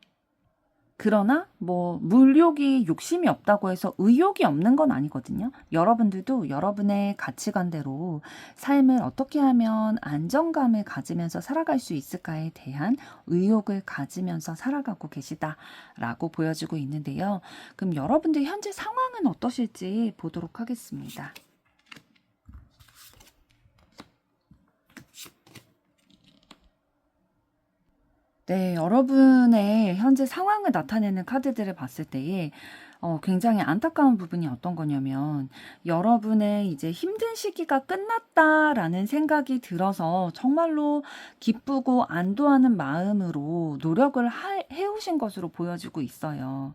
그러나 뭐 물욕이 욕심이 없다고 해서 의욕이 없는 건 아니거든요. 여러분들도 여러분의 가치관대로 삶을 어떻게 하면 안정감을 가지면서 살아갈 수 있을까에 대한 의욕을 가지면서 살아가고 계시다라고 보여지고 있는데요. 그럼 여러분들 현재 상황은 어떠실지 보도록 하겠습니다. 네, 여러분의 현재 상황을 나타내는 카드들을 봤을 때에 굉장히 안타까운 부분이 어떤 거냐면 여러분의 이제 힘든 시기가 끝났다라는 생각이 들어서 정말로 기쁘고 안도하는 마음으로 노력을 해오신 것으로 보여지고 있어요.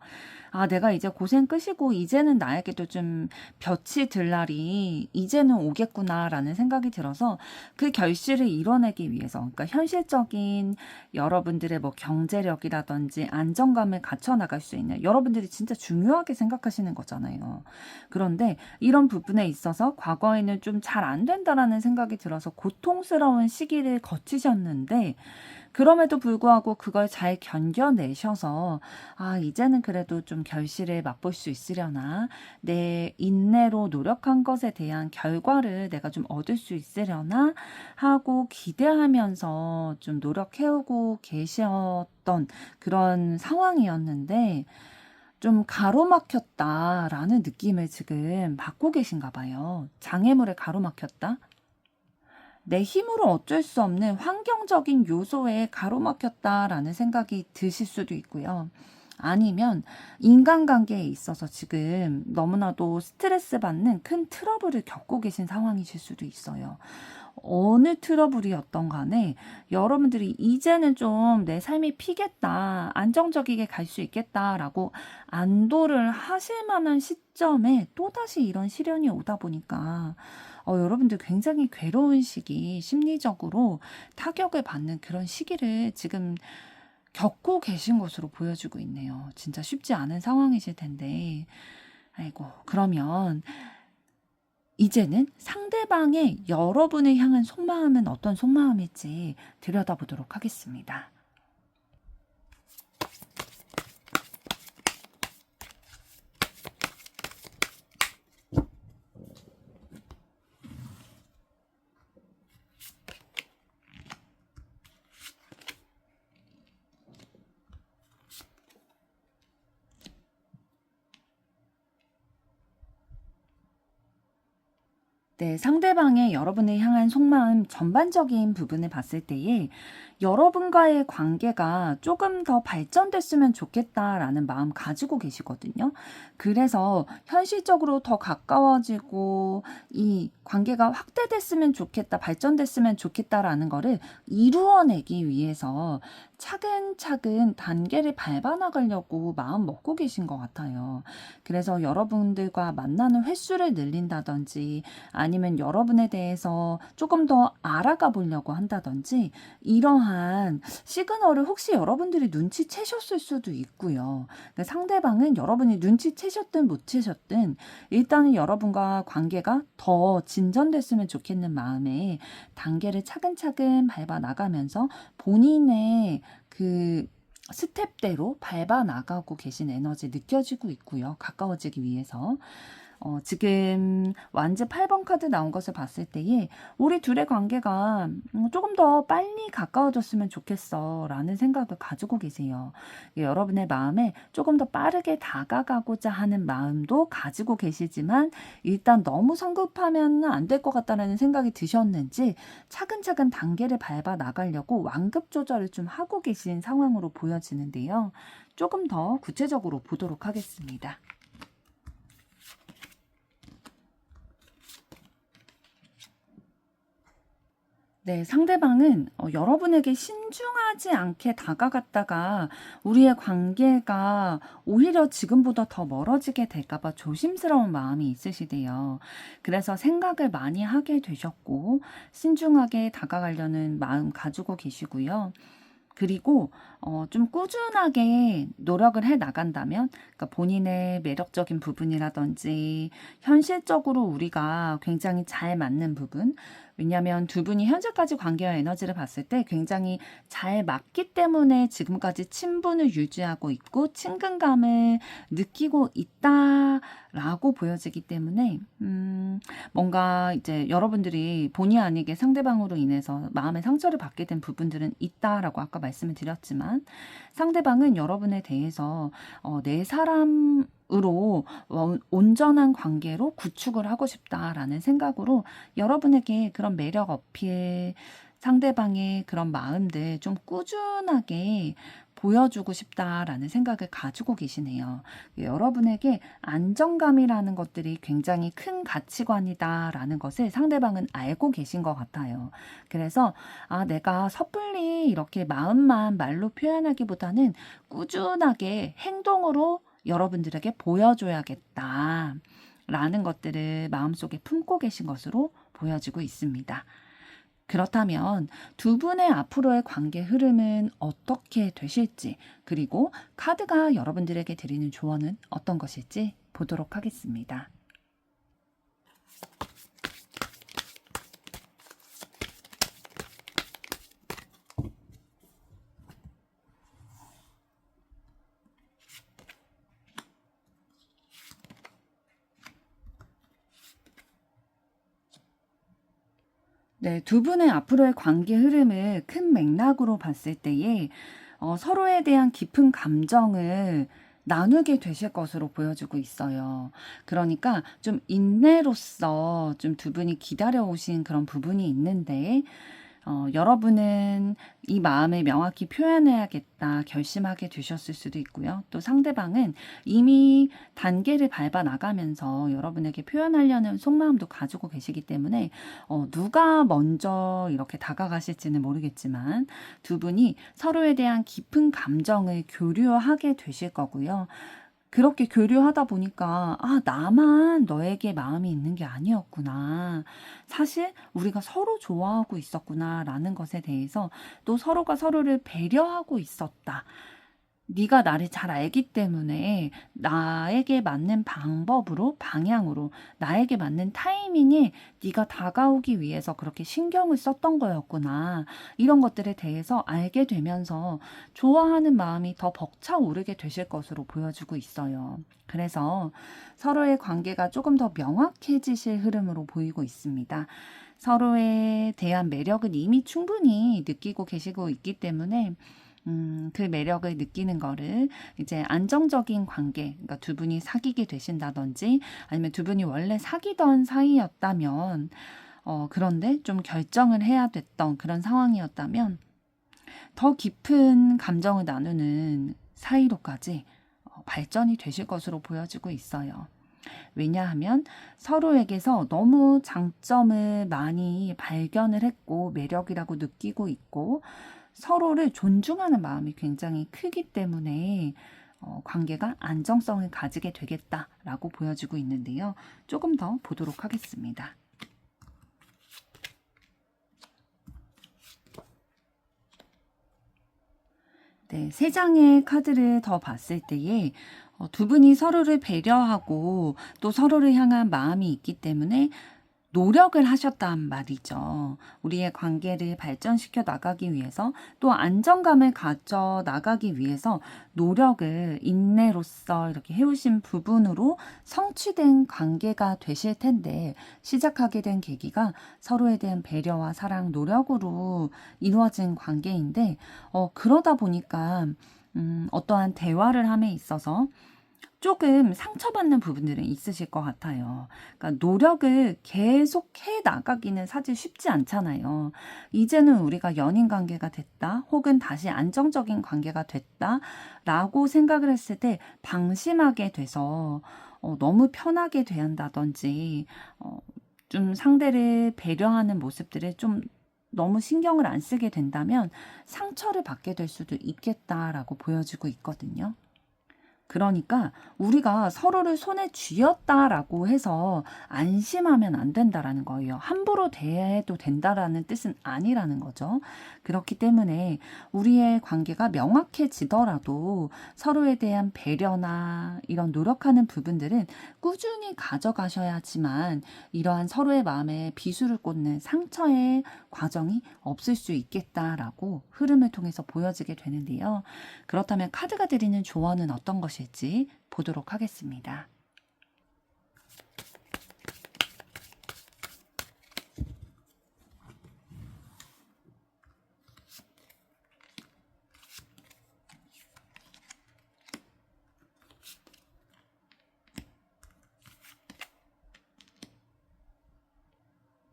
아, 내가 이제 고생 끝이고 이제는 나에게도 좀 볕이 들 날이 이제는 오겠구나라는 생각이 들어서 그 결실을 이뤄내기 위해서, 그러니까 현실적인 여러분들의 뭐 경제력이라든지 안정감을 갖춰 나갈 수 있는, 여러분들이 진짜 중요하게 생각하시는 거잖아요. 그런데 이런 부분에 있어서 과거에는 좀 잘 안 된다라는 생각이 들어서 고통스러운 시기를 거치셨는데, 그럼에도 불구하고 그걸 잘 견뎌내셔서 아, 이제는 그래도 좀 결실을 맛볼 수 있으려나, 내 인내로 노력한 것에 대한 결과를 내가 좀 얻을 수 있으려나 하고 기대하면서 좀 노력해오고 계셨던 그런 상황이었는데, 좀 가로막혔다라는 느낌을 지금 받고 계신가 봐요. 장애물에 가로막혔다? 내 힘으로 어쩔 수 없는 환경적인 요소에 가로막혔다라는 생각이 드실 수도 있고요. 아니면 인간관계에 있어서 지금 너무나도 스트레스 받는 큰 트러블을 겪고 계신 상황이실 수도 있어요. 어느 트러블이었던 간에 여러분들이 이제는 좀 내 삶이 피겠다, 안정적이게 갈 수 있겠다라고 안도를 하실 만한 시점에 또다시 이런 시련이 오다 보니까 여러분들 굉장히 괴로운 시기, 심리적으로 타격을 받는 그런 시기를 지금 겪고 계신 것으로 보여지고 있네요. 진짜 쉽지 않은 상황이실 텐데, 아이고, 그러면 이제는 상대방의 여러분을 향한 속마음은 어떤 속마음일지 들여다보도록 하겠습니다. 네, 상대방의 여러분을 향한 속마음 전반적인 부분을 봤을 때에 여러분과의 관계가 조금 더 발전됐으면 좋겠다라는 마음 가지고 계시거든요. 그래서 현실적으로 더 가까워지고 이 관계가 확대됐으면 좋겠다, 발전됐으면 좋겠다라는 거를 이루어내기 위해서 차근차근 단계를 밟아나가려고 마음 먹고 계신 것 같아요. 그래서 여러분들과 만나는 횟수를 늘린다든지 아니면 여러분에 대해서 조금 더 알아가 보려고 한다든지 이러한 시그널을 혹시 여러분들이 눈치채셨을 수도 있고요. 그러니까 상대방은 여러분이 눈치채셨든 못 채셨든 일단은 여러분과 관계가 더 진전됐으면 좋겠는 마음에 단계를 차근차근 밟아 나가면서 본인의 그 스텝대로 밟아 나가고 계신 에너지 느껴지고 있고요. 가까워지기 위해서. 지금 완즈 8번 카드 나온 것을 봤을 때에 우리 둘의 관계가 조금 더 빨리 가까워졌으면 좋겠어 라는 생각을 가지고 계세요. 여러분의 마음에 조금 더 빠르게 다가가고자 하는 마음도 가지고 계시지만 일단 너무 성급하면 안 될 것 같다는 생각이 드셨는지 차근차근 단계를 밟아 나가려고 완급 조절을 좀 하고 계신 상황으로 보여지는데요. 조금 더 구체적으로 보도록 하겠습니다. 네, 상대방은 여러분에게 신중하지 않게 다가갔다가 우리의 관계가 오히려 지금보다 더 멀어지게 될까봐 조심스러운 마음이 있으시대요. 그래서 생각을 많이 하게 되셨고 신중하게 다가가려는 마음 가지고 계시고요. 그리고 좀 꾸준하게 노력을 해 나간다면, 그러니까 본인의 매력적인 부분이라든지 현실적으로 우리가 굉장히 잘 맞는 부분, 왜냐하면 두 분이 현재까지 관계와 에너지를 봤을 때 굉장히 잘 맞기 때문에 지금까지 친분을 유지하고 있고 친근감을 느끼고 있다라고 보여지기 때문에 뭔가 이제 여러분들이 본의 아니게 상대방으로 인해서 마음의 상처를 받게 된 부분들은 있다라고 아까 말씀을 드렸지만, 상대방은 여러분에 대해서 내 사람으로 온전한 관계로 구축을 하고 싶다라는 생각으로 여러분에게 그런 매력 어필 상대방의 그런 마음들 좀 꾸준하게 보여주고 싶다라는 생각을 가지고 계시네요. 여러분에게 안정감이라는 것들이 굉장히 큰 가치관이다라는 것을 상대방은 알고 계신 것 같아요. 그래서 내가 섣불리 이렇게 마음만 말로 표현하기보다는 꾸준하게 행동으로 여러분들에게 보여줘야겠다. 라는 것들을 마음속에 품고 계신 것으로 보여지고 있습니다. 그렇다면 두 분의 앞으로의 관계 흐름은 어떻게 되실지, 그리고 카드가 여러분들에게 드리는 조언은 어떤 것일지 보도록 하겠습니다. 네, 두 분의 앞으로의 관계 흐름을 큰 맥락으로 봤을 때에 서로에 대한 깊은 감정을 나누게 되실 것으로 보여지고 있어요. 그러니까 좀 인내로서 좀 두 분이 기다려오신 그런 부분이 있는데, 여러분은 이 마음을 명확히 표현해야겠다 결심하게 되셨을 수도 있고요. 또 상대방은 이미 단계를 밟아 나가면서 여러분에게 표현하려는 속마음도 가지고 계시기 때문에 누가 먼저 이렇게 다가가실지는 모르겠지만 두 분이 서로에 대한 깊은 감정을 교류하게 되실 거고요. 그렇게 교류하다 보니까 나만 너에게 마음이 있는 게 아니었구나. 사실 우리가 서로 좋아하고 있었구나라는 것에 대해서 또 서로가 서로를 배려하고 있었다. 네가 나를 잘 알기 때문에 나에게 맞는 방법으로, 방향으로, 나에게 맞는 타이밍에 네가 다가오기 위해서 그렇게 신경을 썼던 거였구나. 이런 것들에 대해서 알게 되면서 좋아하는 마음이 더 벅차오르게 되실 것으로 보여지고 있어요. 그래서 서로의 관계가 조금 더 명확해지실 흐름으로 보이고 있습니다. 서로에 대한 매력은 이미 충분히 느끼고 계시고 있기 때문에 그 매력을 느끼는 거를 이제 안정적인 관계, 그러니까 두 분이 사귀게 되신다든지 아니면 두 분이 원래 사귀던 사이였다면, 그런데 좀 결정을 해야 됐던 그런 상황이었다면 더 깊은 감정을 나누는 사이로까지 발전이 되실 것으로 보여지고 있어요. 왜냐하면 서로에게서 너무 장점을 많이 발견을 했고 매력이라고 느끼고 있고 서로를 존중하는 마음이 굉장히 크기 때문에 관계가 안정성을 가지게 되겠다라고 보여지고 있는데요. 조금 더 보도록 하겠습니다. 네, 세 장의 카드를 더 봤을 때에 두 분이 서로를 배려하고 또 서로를 향한 마음이 있기 때문에 노력을 하셨단 말이죠. 우리의 관계를 발전시켜 나가기 위해서 또 안정감을 가져 나가기 위해서 노력을 인내로서 이렇게 해오신 부분으로 성취된 관계가 되실 텐데 시작하게 된 계기가 서로에 대한 배려와 사랑, 노력으로 이루어진 관계인데 그러다 보니까 어떠한 대화를 함에 있어서 조금 상처받는 부분들은 있으실 것 같아요. 그러니까 노력을 계속 해 나가기는 사실 쉽지 않잖아요. 이제는 우리가 연인 관계가 됐다, 혹은 다시 안정적인 관계가 됐다라고 생각을 했을 때 방심하게 돼서 너무 편하게 대한다든지 좀 상대를 배려하는 모습들을 좀 너무 신경을 안 쓰게 된다면 상처를 받게 될 수도 있겠다라고 보여지고 있거든요. 그러니까 우리가 서로를 손에 쥐었다라고 해서 안심하면 안 된다라는 거예요. 함부로 대해도 된다라는 뜻은 아니라는 거죠. 그렇기 때문에 우리의 관계가 명확해지더라도 서로에 대한 배려나 이런 노력하는 부분들은 꾸준히 가져가셔야지만 이러한 서로의 마음에 비수를 꽂는 상처의 과정이 없을 수 있겠다라고 흐름을 통해서 보여지게 되는데요. 그렇다면 카드가 드리는 조언은 어떤 것일지 보도록 하겠습니다.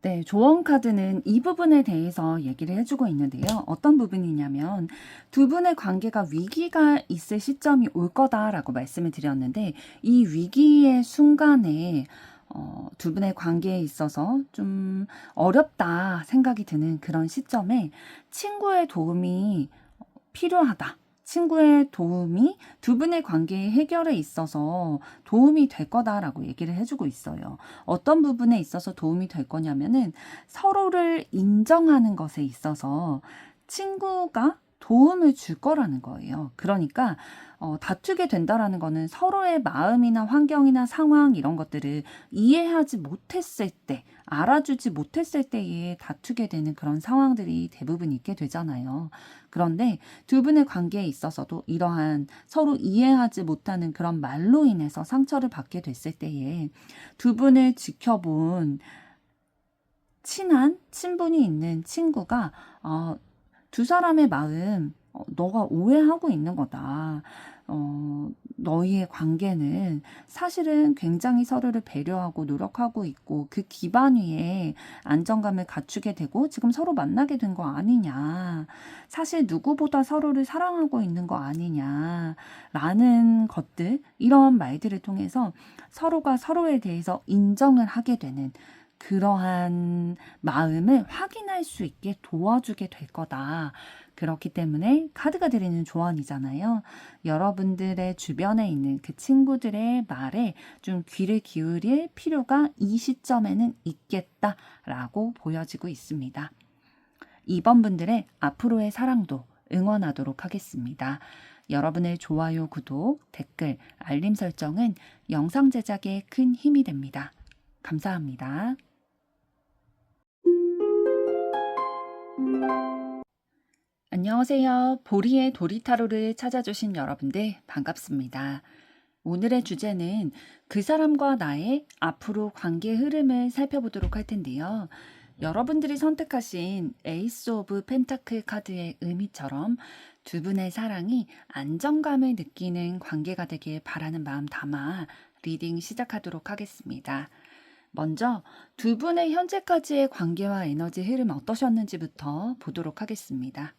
네, 조언 카드는 이 부분에 대해서 얘기를 해주고 있는데요. 어떤 부분이냐면 두 분의 관계가 위기가 있을 시점이 올 거다라고 말씀을 드렸는데 이 위기의 순간에 두 분의 관계에 있어서 좀 어렵다 생각이 드는 그런 시점에 친구의 도움이 필요하다. 친구의 도움이 두 분의 관계의 해결에 있어서 도움이 될 거다라고 얘기를 해주고 있어요. 어떤 부분에 있어서 도움이 될 거냐면은 서로를 인정하는 것에 있어서 친구가 도움을 줄 거라는 거예요. 그러니까 다투게 된다라는 거는 서로의 마음이나 환경이나 상황 이런 것들을 이해하지 못했을 때, 알아주지 못했을 때에 다투게 되는 그런 상황들이 대부분 있게 되잖아요. 그런데 두 분의 관계에 있어서도 이러한 서로 이해하지 못하는 그런 말로 인해서 상처를 받게 됐을 때에 두 분을 지켜본 친한 친분이 있는 친구가 두 사람의 마음 너가 오해하고 있는 거다. 너희의 관계는 사실은 굉장히 서로를 배려하고 노력하고 있고 그 기반 위에 안정감을 갖추게 되고 지금 서로 만나게 된 거 아니냐. 사실 누구보다 서로를 사랑하고 있는 거 아니냐. 라는 것들, 이런 말들을 통해서 서로가 서로에 대해서 인정을 하게 되는 그러한 마음을 확인할 수 있게 도와주게 될 거다. 그렇기 때문에 카드가 드리는 조언이잖아요. 여러분들의 주변에 있는 그 친구들의 말에 좀 귀를 기울일 필요가 이 시점에는 있겠다라고 보여지고 있습니다. 2번 분들의 앞으로의 사랑도 응원하도록 하겠습니다. 여러분의 좋아요, 구독, 댓글, 알림 설정은 영상 제작에 큰 힘이 됩니다. 감사합니다. 안녕하세요. 보리의 도리타로를 찾아주신 여러분들 반갑습니다. 오늘의 주제는 그 사람과 나의 앞으로 관계 흐름을 살펴보도록 할 텐데요. 여러분들이 선택하신 에이스 오브 펜타클 카드의 의미처럼 두 분의 사랑이 안정감을 느끼는 관계가 되길 바라는 마음 담아 리딩 시작하도록 하겠습니다. 먼저 두 분의 현재까지의 관계와 에너지 흐름 어떠셨는지부터 보도록 하겠습니다.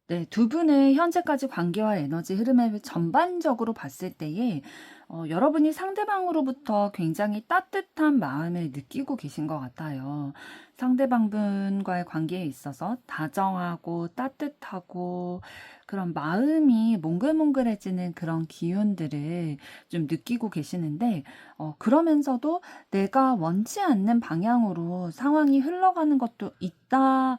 네, 두 분의 현재까지 관계와 에너지 흐름을 전반적으로 봤을 때에 여러분이 상대방으로부터 굉장히 따뜻한 마음을 느끼고 계신 것 같아요. 상대방분과의 관계에 있어서 다정하고 따뜻하고 그런 마음이 몽글몽글해지는 그런 기운들을 좀 느끼고 계시는데 그러면서도 내가 원치 않는 방향으로 상황이 흘러가는 것도 있다.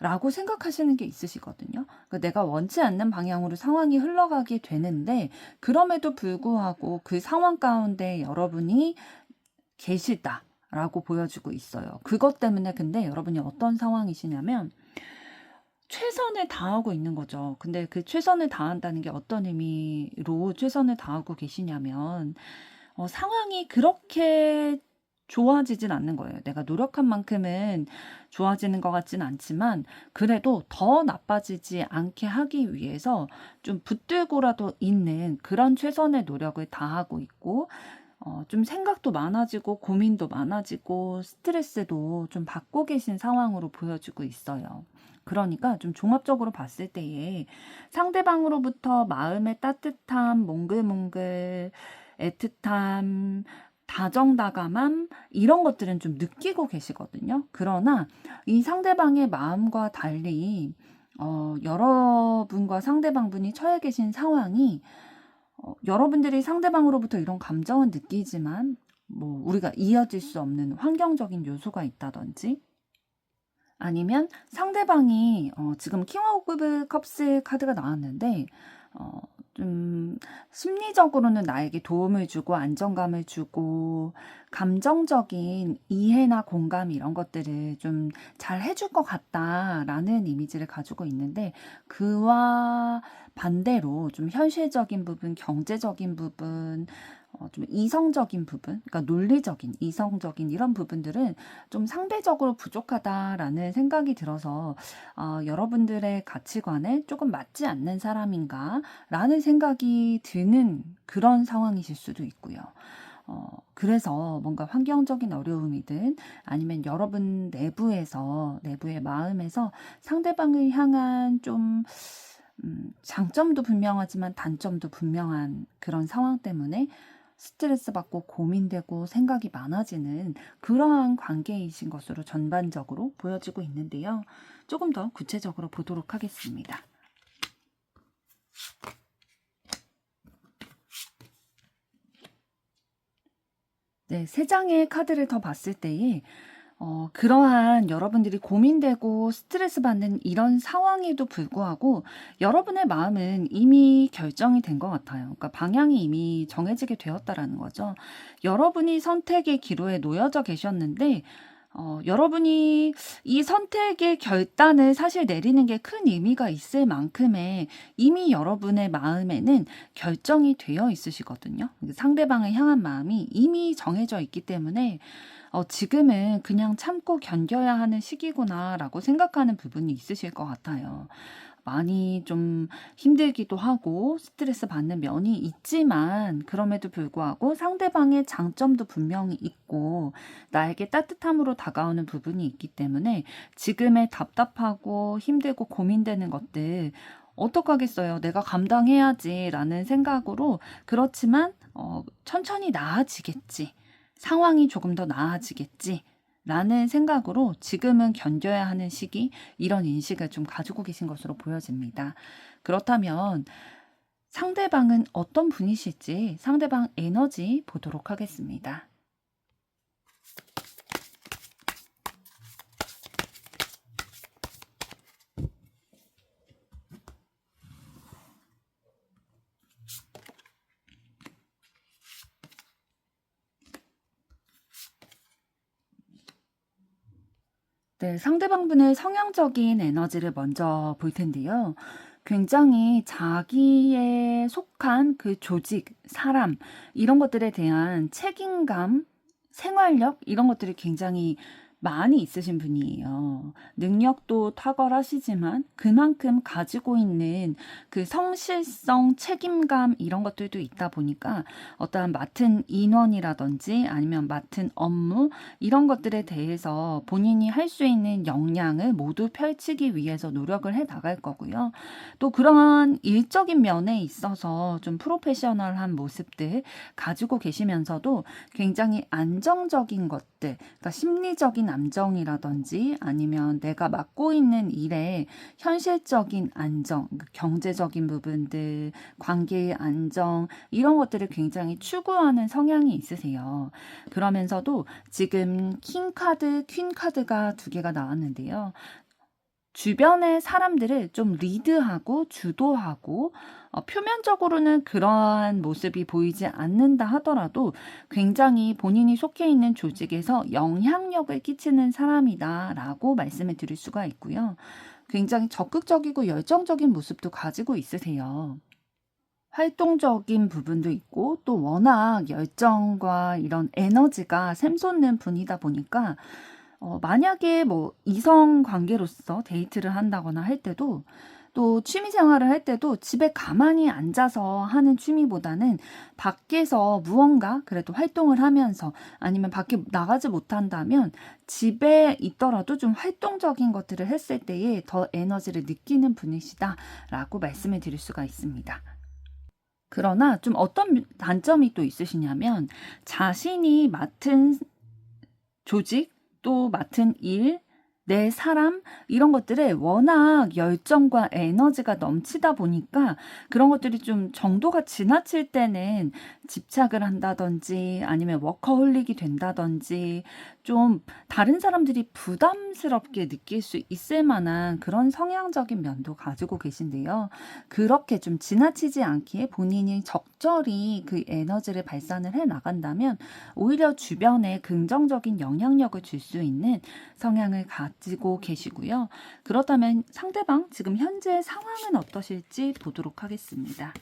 라고 생각하시는 게 있으시거든요. 그러니까 내가 원치 않는 방향으로 상황이 흘러가게 되는데 그럼에도 불구하고 그 상황 가운데 여러분이 계시다라고 보여주고 있어요. 그것 때문에 근데 여러분이 어떤 상황이시냐면 최선을 다하고 있는 거죠. 근데 그 최선을 다한다는 게 어떤 의미로 최선을 다하고 계시냐면 상황이 그렇게 좋아지진 않는 거예요. 내가 노력한 만큼은 좋아지는 것 같진 않지만 그래도 더 나빠지지 않게 하기 위해서 좀 붙들고라도 있는 그런 최선의 노력을 다하고 있고 좀 생각도 많아지고 고민도 많아지고 스트레스도 좀 받고 계신 상황으로 보여지고 있어요. 그러니까 좀 종합적으로 봤을 때에 상대방으로부터 마음의 따뜻함, 몽글몽글, 애틋함, 다정다감함 이런 것들은 좀 느끼고 계시거든요. 그러나 이 상대방의 마음과 달리 여러분과 상대방분이 처해 계신 상황이 여러분들이 상대방으로부터 이런 감정은 느끼지만 뭐 우리가 이어질 수 없는 환경적인 요소가 있다든지 아니면 상대방이 지금 킹 오브 컵스 카드가 나왔는데 좀 심리적으로는 나에게 도움을 주고 안정감을 주고 감정적인 이해나 공감 이런 것들을 좀 잘 해줄 것 같다라는 이미지를 가지고 있는데 그와 반대로 좀 현실적인 부분, 경제적인 부분, 좀 이성적인 부분, 그러니까 논리적인, 이성적인 이런 부분들은 좀 상대적으로 부족하다라는 생각이 들어서 여러분들의 가치관에 조금 맞지 않는 사람인가라는 생각이 드는 그런 상황이실 수도 있고요. 그래서 뭔가 환경적인 어려움이든 아니면 여러분 내부의 마음에서 상대방을 향한 좀 장점도 분명하지만 단점도 분명한 그런 상황 때문에 스트레스 받고 고민되고 생각이 많아지는 그러한 관계이신 것으로 전반적으로 보여지고 있는데요. 조금 더 구체적으로 보도록 하겠습니다. 네, 세 장의 카드를 더 봤을 때에 그러한 여러분들이 고민되고 스트레스 받는 이런 상황에도 불구하고 여러분의 마음은 이미 결정이 된 것 같아요. 그러니까 방향이 이미 정해지게 되었다라는 거죠. 여러분이 선택의 기로에 놓여져 계셨는데 여러분이 이 선택의 결단을 사실 내리는 게 큰 의미가 있을 만큼의 이미 여러분의 마음에는 결정이 되어 있으시거든요. 상대방을 향한 마음이 이미 정해져 있기 때문에 지금은 그냥 참고 견뎌야 하는 시기구나라고 생각하는 부분이 있으실 것 같아요. 많이 좀 힘들기도 하고 스트레스 받는 면이 있지만 그럼에도 불구하고 상대방의 장점도 분명히 있고 나에게 따뜻함으로 다가오는 부분이 있기 때문에 지금의 답답하고 힘들고 고민되는 것들 어떡하겠어요. 내가 감당해야지 라는 생각으로 그렇지만 천천히 나아지겠지. 상황이 조금 더 나아지겠지. 라는 생각으로 지금은 견뎌야 하는 시기, 이런 인식을 좀 가지고 계신 것으로 보여집니다. 그렇다면 상대방은 어떤 분이실지 상대방 에너지 보도록 하겠습니다. 네, 상대방분의 성향적인 에너지를 먼저 볼 텐데요. 굉장히 자기에 속한 그 조직, 사람, 이런 것들에 대한 책임감, 생활력, 이런 것들이 굉장히 많이 있으신 분이에요. 능력도 탁월하시지만 그만큼 가지고 있는 그 성실성, 책임감, 이런 것들도 있다 보니까 어떠한 맡은 인원이라든지 아니면 맡은 업무, 이런 것들에 대해서 본인이 할 수 있는 역량을 모두 펼치기 위해서 노력을 해 나갈 거고요. 또 그런 일적인 면에 있어서 좀 프로페셔널한 모습들 가지고 계시면서도 굉장히 안정적인 것들, 그러니까 심리적인 안정이라든지 아니면 내가 맡고 있는 일에 현실적인 안정, 경제적인 부분들, 관계의 안정, 이런 것들을 굉장히 추구하는 성향이 있으세요. 그러면서도 지금 킹카드, 퀸카드가 두 개가 나왔는데요. 주변의 사람들을 좀 리드하고 주도하고 표면적으로는 그러한 모습이 보이지 않는다 하더라도 굉장히 본인이 속해 있는 조직에서 영향력을 끼치는 사람이다라고 말씀을 드릴 수가 있고요. 굉장히 적극적이고 열정적인 모습도 가지고 있으세요. 활동적인 부분도 있고 또 워낙 열정과 이런 에너지가 샘솟는 분이다 보니까 만약에 뭐 이성 관계로서 데이트를 한다거나 할 때도 또 취미 생활을 할 때도 집에 가만히 앉아서 하는 취미보다는 밖에서 무언가 그래도 활동을 하면서 아니면 밖에 나가지 못한다면 집에 있더라도 좀 활동적인 것들을 했을 때에 더 에너지를 느끼는 분이시다라고 말씀을 드릴 수가 있습니다. 그러나 좀 어떤 단점이 또 있으시냐면 자신이 맡은 조직 또 맡은 일, 내 사람 이런 것들에 워낙 열정과 에너지가 넘치다 보니까 그런 것들이 좀 정도가 지나칠 때는 집착을 한다든지 아니면 워커홀릭이 된다든지 좀 다른 사람들이 부담스럽게 느낄 수 있을 만한 그런 성향적인 면도 가지고 계신데요. 그렇게 좀 지나치지 않기에 본인이 적절히 그 에너지를 발산을 해 나간다면 오히려 주변에 긍정적인 영향력을 줄 수 있는 성향을 가지고 계시고요. 그렇다면 상대방 지금 현재 상황은 어떠실지 보도록 하겠습니다.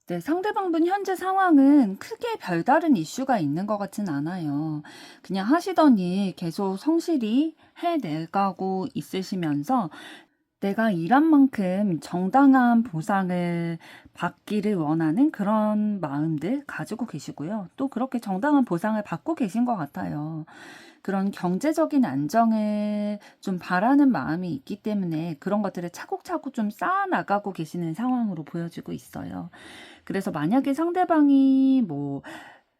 네, 상대방분 현재 상황은 크게 별다른 이슈가 있는 것 같진 않아요. 그냥 하시던 일 계속 성실히 해내가고 있으시면서 내가 일한 만큼 정당한 보상을 받기를 원하는 그런 마음들 가지고 계시고요. 또 그렇게 정당한 보상을 받고 계신 것 같아요. 그런 경제적인 안정을 좀 바라는 마음이 있기 때문에 그런 것들을 차곡차곡 좀 쌓아나가고 계시는 상황으로 보여지고 있어요. 그래서 만약에 상대방이 뭐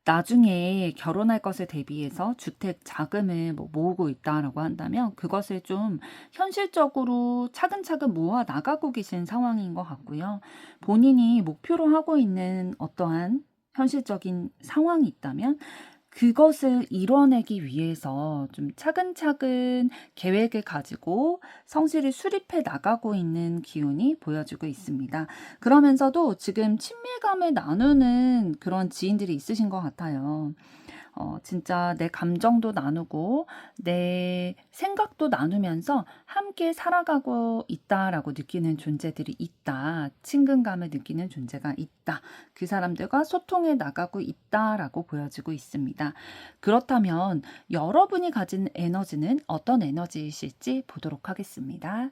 나중에 결혼할 것을 대비해서 주택 자금을 뭐 모으고 있다라고 한다면 그것을 좀 현실적으로 차근차근 모아 나가고 계신 상황인 것 같고요. 본인이 목표로 하고 있는 어떠한 현실적인 상황이 있다면 그것을 이뤄내기 위해서 좀 차근차근 계획을 가지고 성실히 수립해 나가고 있는 기운이 보여지고 있습니다. 그러면서도 지금 친밀감을 나누는 그런 지인들이 있으신 것 같아요. 진짜 내 감정도 나누고 내 생각도 나누면서 함께 살아가고 있다라고 느끼는 존재들이 있다. 친근감을 느끼는 존재가 있다. 그 사람들과 소통해 나가고 있다라고 보여지고 있습니다. 그렇다면 여러분이 가진 에너지는 어떤 에너지이실지 보도록 하겠습니다.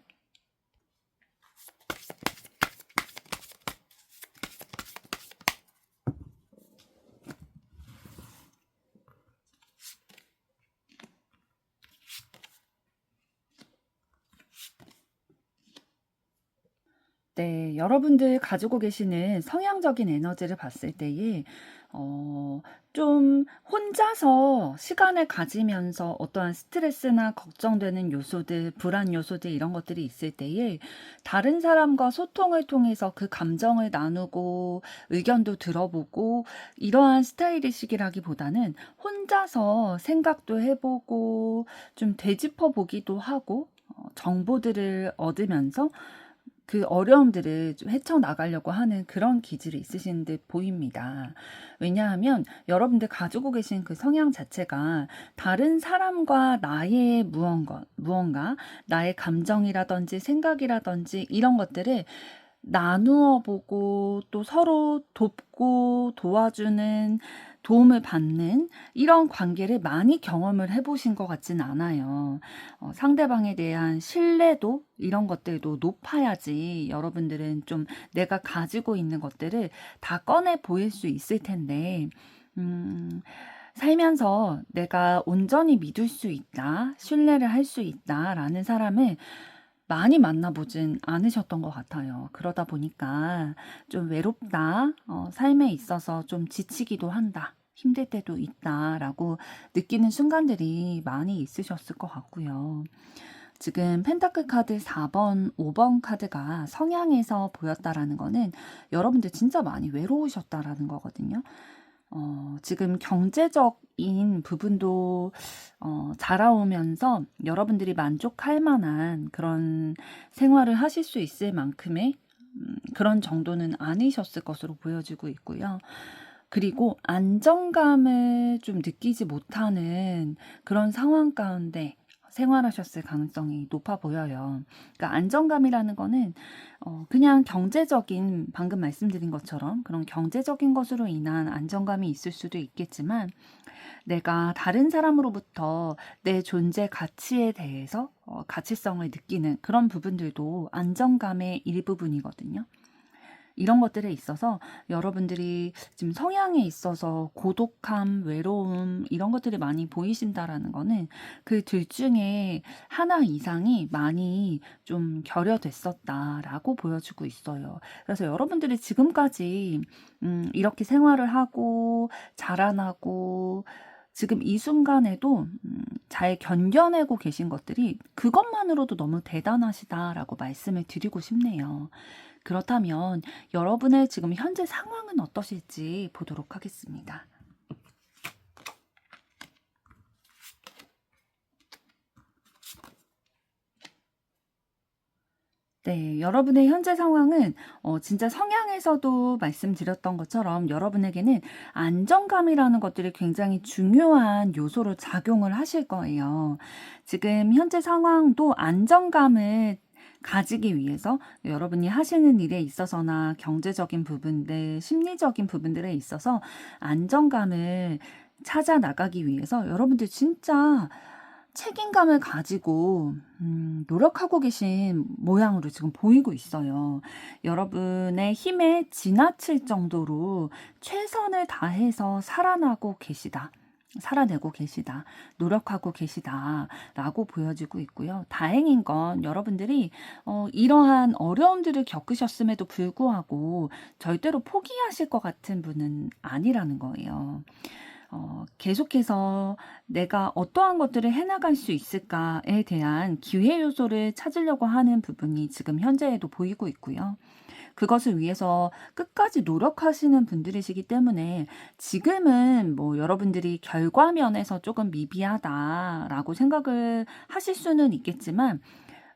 네, 여러분들 가지고 계시는 성향적인 에너지를 봤을 때에, 어, 좀 혼자서 시간을 가지면서 어떠한 스트레스나 걱정되는 요소들, 불안 요소들 이런 것들이 있을 때에 다른 사람과 소통을 통해서 그 감정을 나누고 의견도 들어보고 이러한 스타일이시기라기보다는 혼자서 생각도 해보고 좀 되짚어 보기도 하고 정보들을 얻으면서 그 어려움들을 좀 헤쳐나가려고 하는 그런 기질이 있으신 듯 보입니다. 왜냐하면 여러분들 가지고 계신 그 성향 자체가 다른 사람과 나의 무언가, 나의 감정이라든지 생각이라든지 이런 것들을 나누어 보고 또 서로 돕고 도와주는 도움을 받는 이런 관계를 많이 경험을 해보신 것 같진 않아요. 상대방에 대한 신뢰도 이런 것들도 높아야지 여러분들은 좀 내가 가지고 있는 것들을 다 꺼내 보일 수 있을 텐데, 살면서 내가 온전히 믿을 수 있다, 신뢰를 할 수 있다라는 사람을 많이 만나보진 않으셨던 것 같아요. 그러다 보니까 좀 외롭다, 삶에 있어서 좀 지치기도 한다, 힘들 때도 있다라고 느끼는 순간들이 많이 있으셨을 것 같고요. 지금 펜타클 카드 4번, 5번 카드가 성향에서 보였다라는 거는 여러분들 진짜 많이 외로우셨다라는 거거든요. 지금 경제적인 부분도 자라오면서 여러분들이 만족할 만한 그런 생활을 하실 수 있을 만큼의 그런 정도는 아니셨을 것으로 보여지고 있고요. 그리고 안정감을 좀 느끼지 못하는 그런 상황 가운데 생활하셨을 가능성이 높아 보여요. 그러니까 안정감이라는 거는 그냥 경제적인 방금 말씀드린 것처럼 그런 경제적인 것으로 인한 안정감이 있을 수도 있겠지만 내가 다른 사람으로부터 내 존재 가치에 대해서 가치성을 느끼는 그런 부분들도 안정감의 일부분이거든요. 이런 것들에 있어서 여러분들이 지금 성향에 있어서 고독함, 외로움 이런 것들이 많이 보이신다라는 거는 그 둘 중에 하나 이상이 많이 좀 결여됐었다라고 보여주고 있어요. 그래서 여러분들이 지금까지 이렇게 생활을 하고 자라나고 지금 이 순간에도 잘 견뎌내고 계신 것들이 그것만으로도 너무 대단하시다라고 말씀을 드리고 싶네요. 그렇다면 여러분의 지금 현재 상황은 어떠실지 보도록 하겠습니다. 네, 여러분의 현재 상황은 진짜 성향에서도 말씀드렸던 것처럼 여러분에게는 안정감이라는 것들이 굉장히 중요한 요소로 작용을 하실 거예요. 지금 현재 상황도 안정감을 가지기 위해서 여러분이 하시는 일에 있어서나 경제적인 부분들, 심리적인 부분들에 있어서 안정감을 찾아 나가기 위해서 여러분들 진짜 책임감을 가지고 노력하고 계신 모양으로 지금 보이고 있어요. 여러분의 힘에 지나칠 정도로 최선을 다해서 살아내고 계시다, 노력하고 계시다라고 보여지고 있고요. 다행인 건 여러분들이 이러한 어려움들을 겪으셨음에도 불구하고 절대로 포기하실 것 같은 분은 아니라는 거예요. 계속해서 내가 어떠한 것들을 해나갈 수 있을까에 대한 기회 요소를 찾으려고 하는 부분이 지금 현재에도 보이고 있고요. 그것을 위해서 끝까지 노력하시는 분들이시기 때문에 지금은 뭐 여러분들이 결과면에서 조금 미비하다라고 생각을 하실 수는 있겠지만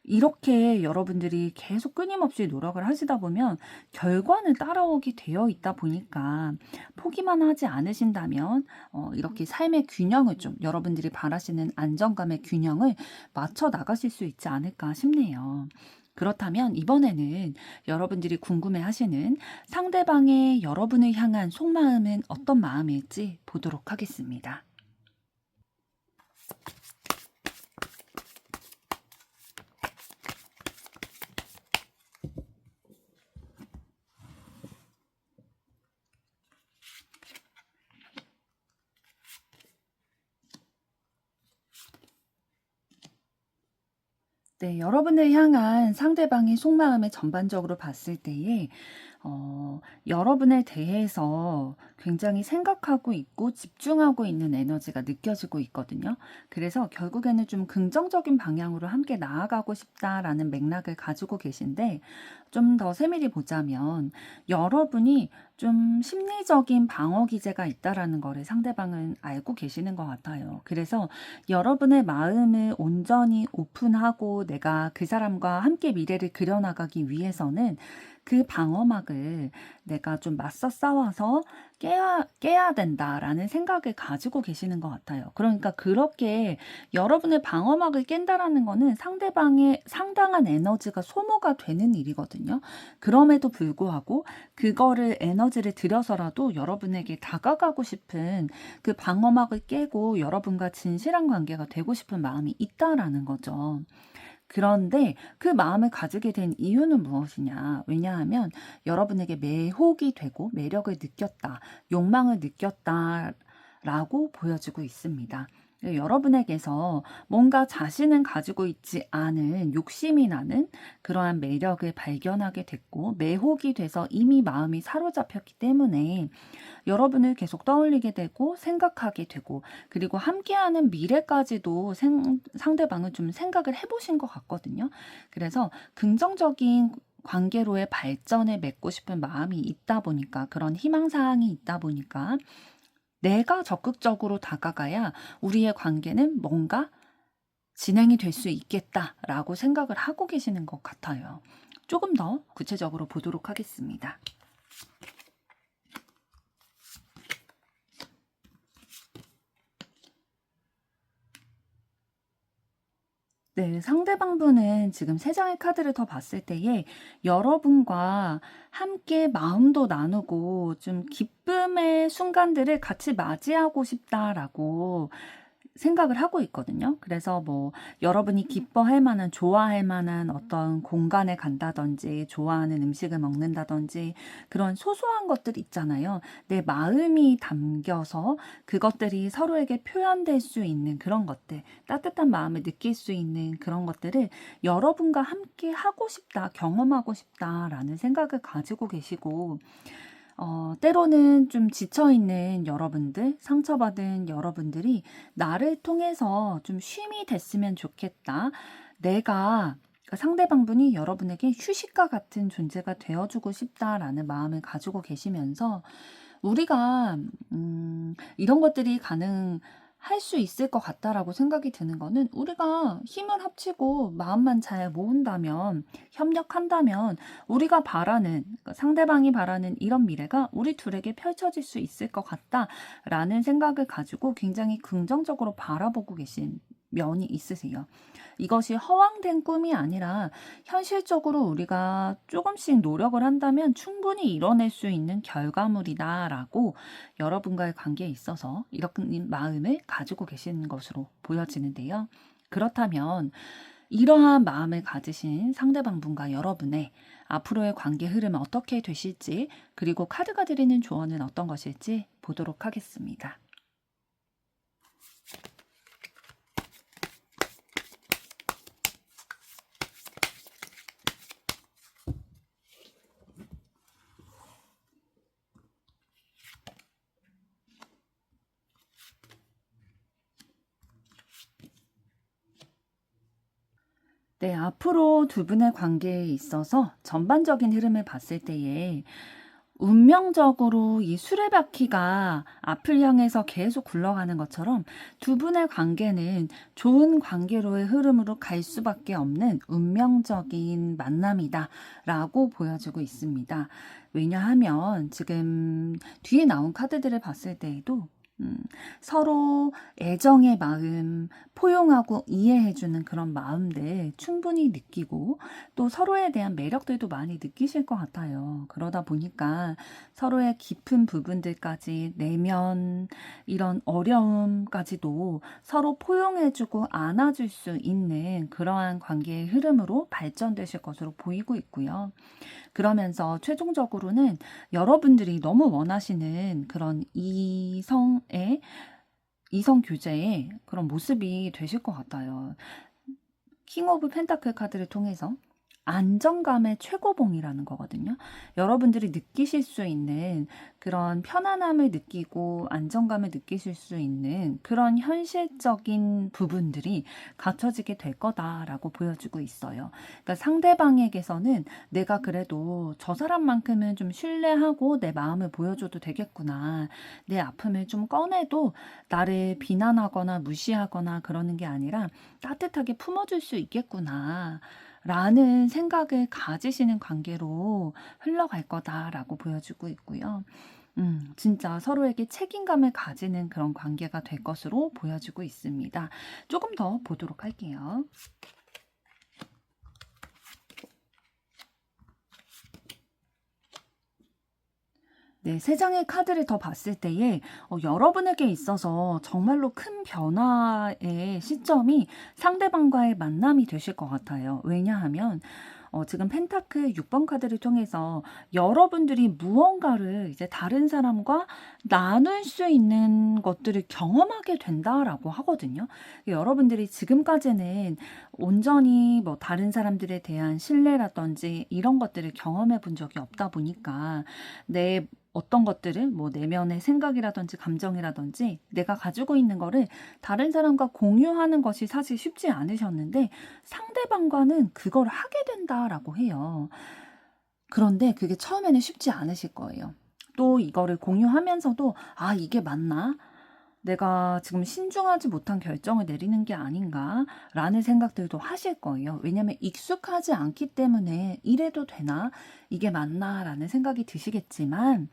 이렇게 여러분들이 계속 끊임없이 노력을 하시다 보면 결과는 따라오게 되어 있다 보니까 포기만 하지 않으신다면 이렇게 삶의 균형을 좀 여러분들이 바라시는 안정감의 균형을 맞춰 나가실 수 있지 않을까 싶네요. 그렇다면 이번에는 여러분들이 궁금해 하시는 상대방의 여러분을 향한 속마음은 어떤 마음일지 보도록 하겠습니다. 네, 여러분을 향한 상대방의 속마음을 전반적으로 봤을 때에 여러분에 대해서 굉장히 생각하고 있고 집중하고 있는 에너지가 느껴지고 있거든요. 그래서 결국에는 좀 긍정적인 방향으로 함께 나아가고 싶다라는 맥락을 가지고 계신데 좀 더 세밀히 보자면 여러분이 좀 심리적인 방어 기제가 있다라는 거를 상대방은 알고 계시는 것 같아요. 그래서 여러분의 마음을 온전히 오픈하고 내가 그 사람과 함께 미래를 그려나가기 위해서는 그 방어막을 내가 좀 맞서 싸워서 깨야 된다라는 생각을 가지고 계시는 것 같아요. 그러니까 그렇게 여러분의 방어막을 깬다라는 거는 상대방의 상당한 에너지가 소모가 되는 일이거든요. 그럼에도 불구하고 그거를 에너지를 들여서라도 여러분에게 다가가고 싶은 그 방어막을 깨고 여러분과 진실한 관계가 되고 싶은 마음이 있다라는 거죠. 그런데 그 마음을 가지게 된 이유는 무엇이냐? 왜냐하면 여러분에게 매혹이 되고 매력을 느꼈다, 욕망을 느꼈다라고 보여지고 있습니다. 여러분에게서 뭔가 자신은 가지고 있지 않은 욕심이 나는 그러한 매력을 발견하게 됐고 매혹이 돼서 이미 마음이 사로잡혔기 때문에 여러분을 계속 떠올리게 되고 생각하게 되고 그리고 함께하는 미래까지도 상대방을 좀 생각을 해보신 것 같거든요. 그래서 긍정적인 관계로의 발전을 맺고 싶은 마음이 있다 보니까 그런 희망사항이 있다 보니까 내가 적극적으로 다가가야 우리의 관계는 뭔가 진행이 될 수 있겠다라고 생각을 하고 계시는 것 같아요. 조금 더 구체적으로 보도록 하겠습니다. 네, 상대방분은 지금 세 장의 카드를 더 봤을 때에 여러분과 함께 마음도 나누고 좀 기쁨의 순간들을 같이 맞이하고 싶다라고 생각을 하고 있거든요. 그래서 뭐 여러분이 기뻐할 만한, 좋아할 만한 어떤 공간에 간다든지, 좋아하는 음식을 먹는다든지, 그런 소소한 것들 있잖아요. 내 마음이 담겨서 그것들이 서로에게 표현될 수 있는 그런 것들, 따뜻한 마음을 느낄 수 있는 그런 것들을 여러분과 함께 하고 싶다, 경험하고 싶다라는 생각을 가지고 계시고, 때로는 좀 지쳐있는 여러분들, 상처받은 여러분들이 나를 통해서 좀 쉼이 됐으면 좋겠다. 그러니까 상대방분이 여러분에게 휴식과 같은 존재가 되어주고 싶다라는 마음을 가지고 계시면서 우리가 이런 것들이 할 수 있을 것 같다라고 생각이 드는 거는 우리가 힘을 합치고 마음만 잘 모은다면, 협력한다면 우리가 그러니까 상대방이 바라는 이런 미래가 우리 둘에게 펼쳐질 수 있을 것 같다라는 생각을 가지고 굉장히 긍정적으로 바라보고 계신 면이 있으세요. 이것이 허황된 꿈이 아니라 현실적으로 우리가 조금씩 노력을 한다면 충분히 이뤄낼 수 있는 결과물이다라고 여러분과의 관계에 있어서 이런 마음을 가지고 계시는 것으로 보여지는데요. 그렇다면 이러한 마음을 가지신 상대방분과 여러분의 앞으로의 관계 흐름은 어떻게 되실지, 그리고 카드가 드리는 조언은 어떤 것일지 보도록 하겠습니다. 네, 앞으로 두 분의 관계에 있어서 전반적인 흐름을 봤을 때에 운명적으로 이 수레바퀴가 앞을 향해서 계속 굴러가는 것처럼 두 분의 관계는 좋은 관계로의 흐름으로 갈 수밖에 없는 운명적인 만남이다라고 보여지고 있습니다. 왜냐하면 지금 뒤에 나온 카드들을 봤을 때에도 서로 애정의 마음, 포용하고 이해해주는 그런 마음들 충분히 느끼고 또 서로에 대한 매력들도 많이 느끼실 것 같아요. 그러다 보니까 서로의 깊은 부분들까지 내면 이런 어려움까지도 서로 포용해주고 안아줄 수 있는 그러한 관계의 흐름으로 발전되실 것으로 보이고 있고요. 그러면서 최종적으로는 여러분들이 너무 원하시는 그런 이성 교제의 그런 모습이 되실 것 같아요. 킹 오브 펜타클 카드를 통해서 안정감의 최고봉이라는 거거든요. 여러분들이 느끼실 수 있는 그런 편안함을 느끼고 안정감을 느끼실 수 있는 그런 현실적인 부분들이 갖춰지게 될 거다라고 보여주고 있어요. 그러니까 상대방에게서는 내가 그래도 저 사람만큼은 좀 신뢰하고 내 마음을 보여줘도 되겠구나. 내 아픔을 좀 꺼내도 나를 비난하거나 무시하거나 그러는 게 아니라 따뜻하게 품어줄 수 있겠구나. 라는 생각을 가지시는 관계로 흘러갈 거다라고 보여주고 있고요. 진짜 서로에게 책임감을 가지는 그런 관계가 될 것으로 보여지고 있습니다. 조금 더 보도록 할게요. 네, 세 장의 카드를 더 봤을 때에 여러분에게 있어서 정말로 큰 변화의 시점이 상대방과의 만남이 되실 것 같아요. 왜냐하면 지금 펜타클 6번 카드를 통해서 여러분들이 무언가를 이제 다른 사람과 나눌 수 있는 것들을 경험하게 된다라고 하거든요. 여러분들이 지금까지는 온전히 뭐 다른 사람들에 대한 신뢰라든지 이런 것들을 경험해 본 적이 없다 보니까 내 어떤 것들을 뭐 내면의 생각이라든지 감정이라든지 내가 가지고 있는 거를 다른 사람과 공유하는 것이 사실 쉽지 않으셨는데 상대방과는 그걸 하게 된다라고 해요. 그런데 그게 처음에는 쉽지 않으실 거예요. 또 이거를 공유하면서도 아, 이게 맞나? 내가 지금 신중하지 못한 결정을 내리는 게 아닌가라는 생각들도 하실 거예요. 왜냐하면 익숙하지 않기 때문에 이래도 되나? 이게 맞나라는 생각이 드시겠지만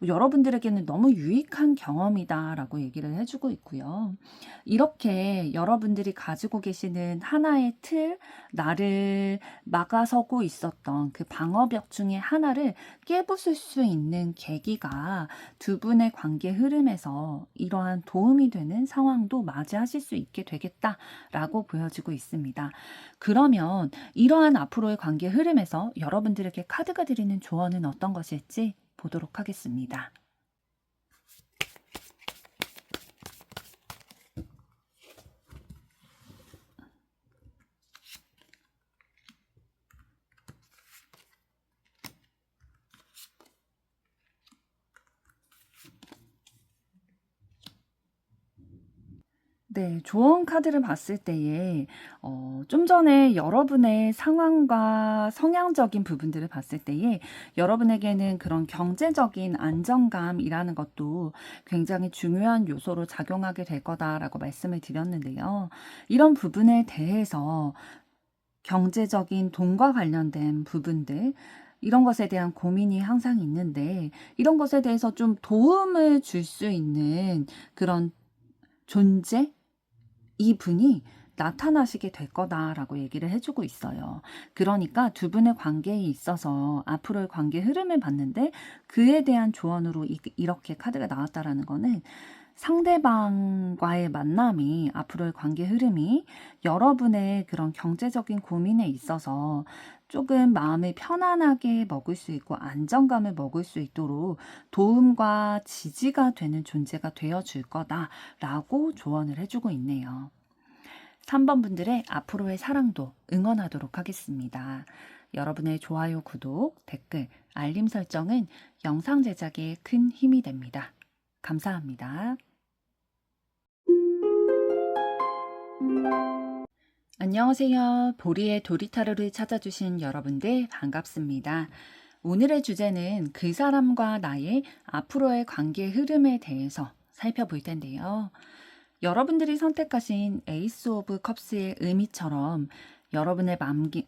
여러분들에게는 너무 유익한 경험이다라고 얘기를 해주고 있고요. 이렇게 여러분들이 가지고 계시는 하나의 틀, 나를 막아서고 있었던 그 방어벽 중에 하나를 깨부술 수 있는 계기가 두 분의 관계 흐름에서 이러한 도움이 되는 상황도 맞이하실 수 있게 되겠다라고 보여지고 있습니다. 그러면 이러한 앞으로의 관계 흐름에서 여러분들에게 카드가 드리는 조언은 어떤 것일지 보도록 하겠습니다. 네, 조언 카드를 봤을 때에 좀 전에 여러분의 상황과 성향적인 부분들을 봤을 때에 여러분에게는 그런 경제적인 안정감이라는 것도 굉장히 중요한 요소로 작용하게 될 거다라고 말씀을 드렸는데요. 이런 부분에 대해서 경제적인 돈과 관련된 부분들 이런 것에 대한 고민이 항상 있는데 이런 것에 대해서 좀 도움을 줄 수 있는 그런 존재? 이분이 나타나시게 될 거다라고 얘기를 해주고 있어요. 그러니까 두 분의 관계에 있어서 앞으로의 관계 흐름을 봤는데 그에 대한 조언으로 이렇게 카드가 나왔다라는 거는 상대방과의 만남이 앞으로의 관계 흐름이 여러분의 그런 경제적인 고민에 있어서 조금 마음을 편안하게 먹을 수 있고 안정감을 먹을 수 있도록 도움과 지지가 되는 존재가 되어줄 거다라고 조언을 해주고 있네요. 3번 분들의 앞으로의 사랑도 응원하도록 하겠습니다. 여러분의 좋아요, 구독, 댓글, 알림 설정은 영상 제작에 큰 힘이 됩니다. 감사합니다. 안녕하세요. 보리의 도리타로를 찾아주신 여러분들 반갑습니다. 오늘의 주제는 그 사람과 나의 앞으로의 관계 흐름에 대해서 살펴볼 텐데요. 여러분들이 선택하신 에이스 오브 컵스의 의미처럼 여러분의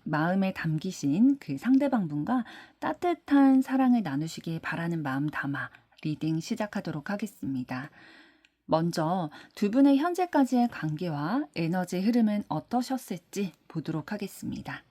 마음에 담기신 그 상대방분과 따뜻한 사랑을 나누시길 바라는 마음 담아 리딩 시작하도록 하겠습니다. 먼저 두 분의 현재까지의 관계와 에너지 흐름은 어떠셨을지 보도록 하겠습니다.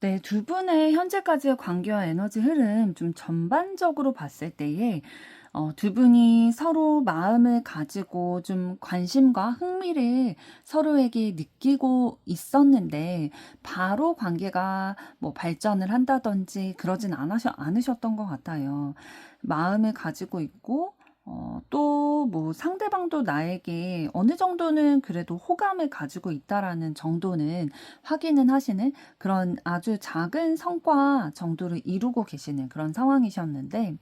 네, 두 분의 현재까지의 관계와 에너지 흐름 좀 전반적으로 봤을 때에 두 분이 서로 마음을 가지고 좀 관심과 흥미를 서로에게 느끼고 있었는데 바로 관계가 뭐 발전을 한다든지 그러진 않으셨던 것 같아요. 마음을 가지고 있고 또 뭐 상대방도 나에게 어느 정도는 그래도 호감을 가지고 있다라는 정도는 확인은 하시는 그런 아주 작은 성과 정도를 이루고 계시는 그런 상황이셨는데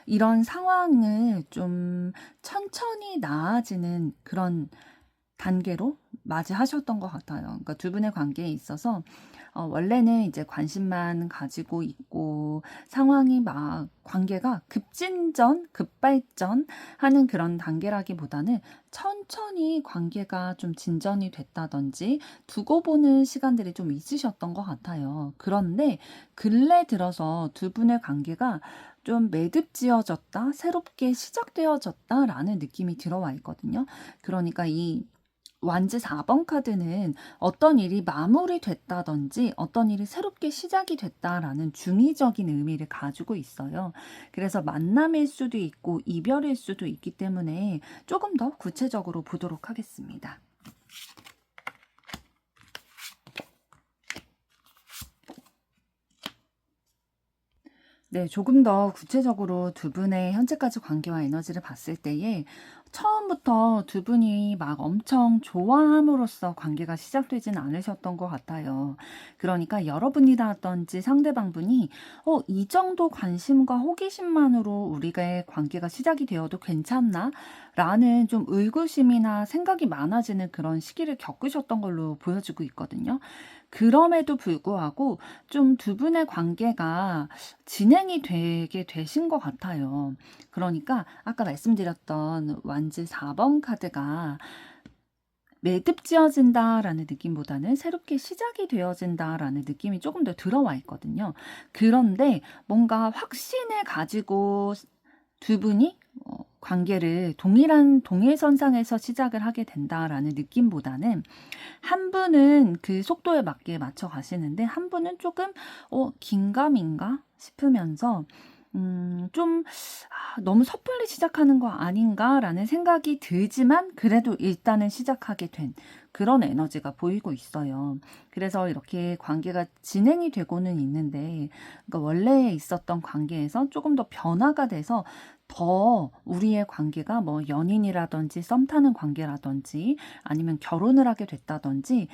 이런 상황을 좀 천천히 나아지는 그런 단계로 맞이하셨던 것 같아요. 그러니까 두 분의 관계에 있어서 원래는 이제 관심만 가지고 있고 상황이 막 관계가 급진전, 급발전 하는 그런 단계라기보다는 천천히 관계가 좀 진전이 됐다든지 두고 보는 시간들이 좀 있으셨던 것 같아요. 그런데 근래 들어서 두 분의 관계가 좀 매듭지어졌다, 새롭게 시작되어졌다라는 느낌이 들어와 있거든요. 그러니까 이 완즈 4번 카드는 어떤 일이 마무리됐다든지 어떤 일이 새롭게 시작이 됐다라는 중의적인 의미를 가지고 있어요. 그래서 만남일 수도 있고 이별일 수도 있기 때문에 조금 더 구체적으로 보도록 하겠습니다. 네, 조금 더 구체적으로 두 분의 현재까지 관계와 에너지를 봤을 때에 처음부터 두 분이 막 엄청 좋아함으로써 관계가 시작되진 않으셨던 것 같아요. 그러니까 여러분이라든지 상대방분이 이 정도 관심과 호기심만으로 우리가 관계가 시작이 되어도 괜찮나? 라는 좀 의구심이나 생각이 많아지는 그런 시기를 겪으셨던 걸로 보여지고 있거든요. 그럼에도 불구하고 좀 두 분의 관계가 진행이 되게 되신 것 같아요. 그러니까 아까 말씀드렸던 완즈 4번 카드가 매듭지어진다라는 느낌보다는 새롭게 시작이 되어진다라는 느낌이 조금 더 들어와 있거든요. 그런데 뭔가 확신을 가지고 두 분이 관계를 동일한 동일선상에서 시작을 하게 된다라는 느낌보다는 한 분은 그 속도에 맞게 맞춰 가시는데 한 분은 조금 긴가민가 싶으면서 좀 너무 섣불리 시작하는 거 아닌가라는 생각이 들지만 그래도 일단은 시작하게 된 그런 에너지가 보이고 있어요. 그래서 이렇게 관계가 진행이 되고는 있는데 그러니까 원래 있었던 관계에서 조금 더 변화가 돼서 더 우리의 관계가 뭐 연인이라든지 썸 타는 관계라든지 아니면 결혼을 하게 됐다든지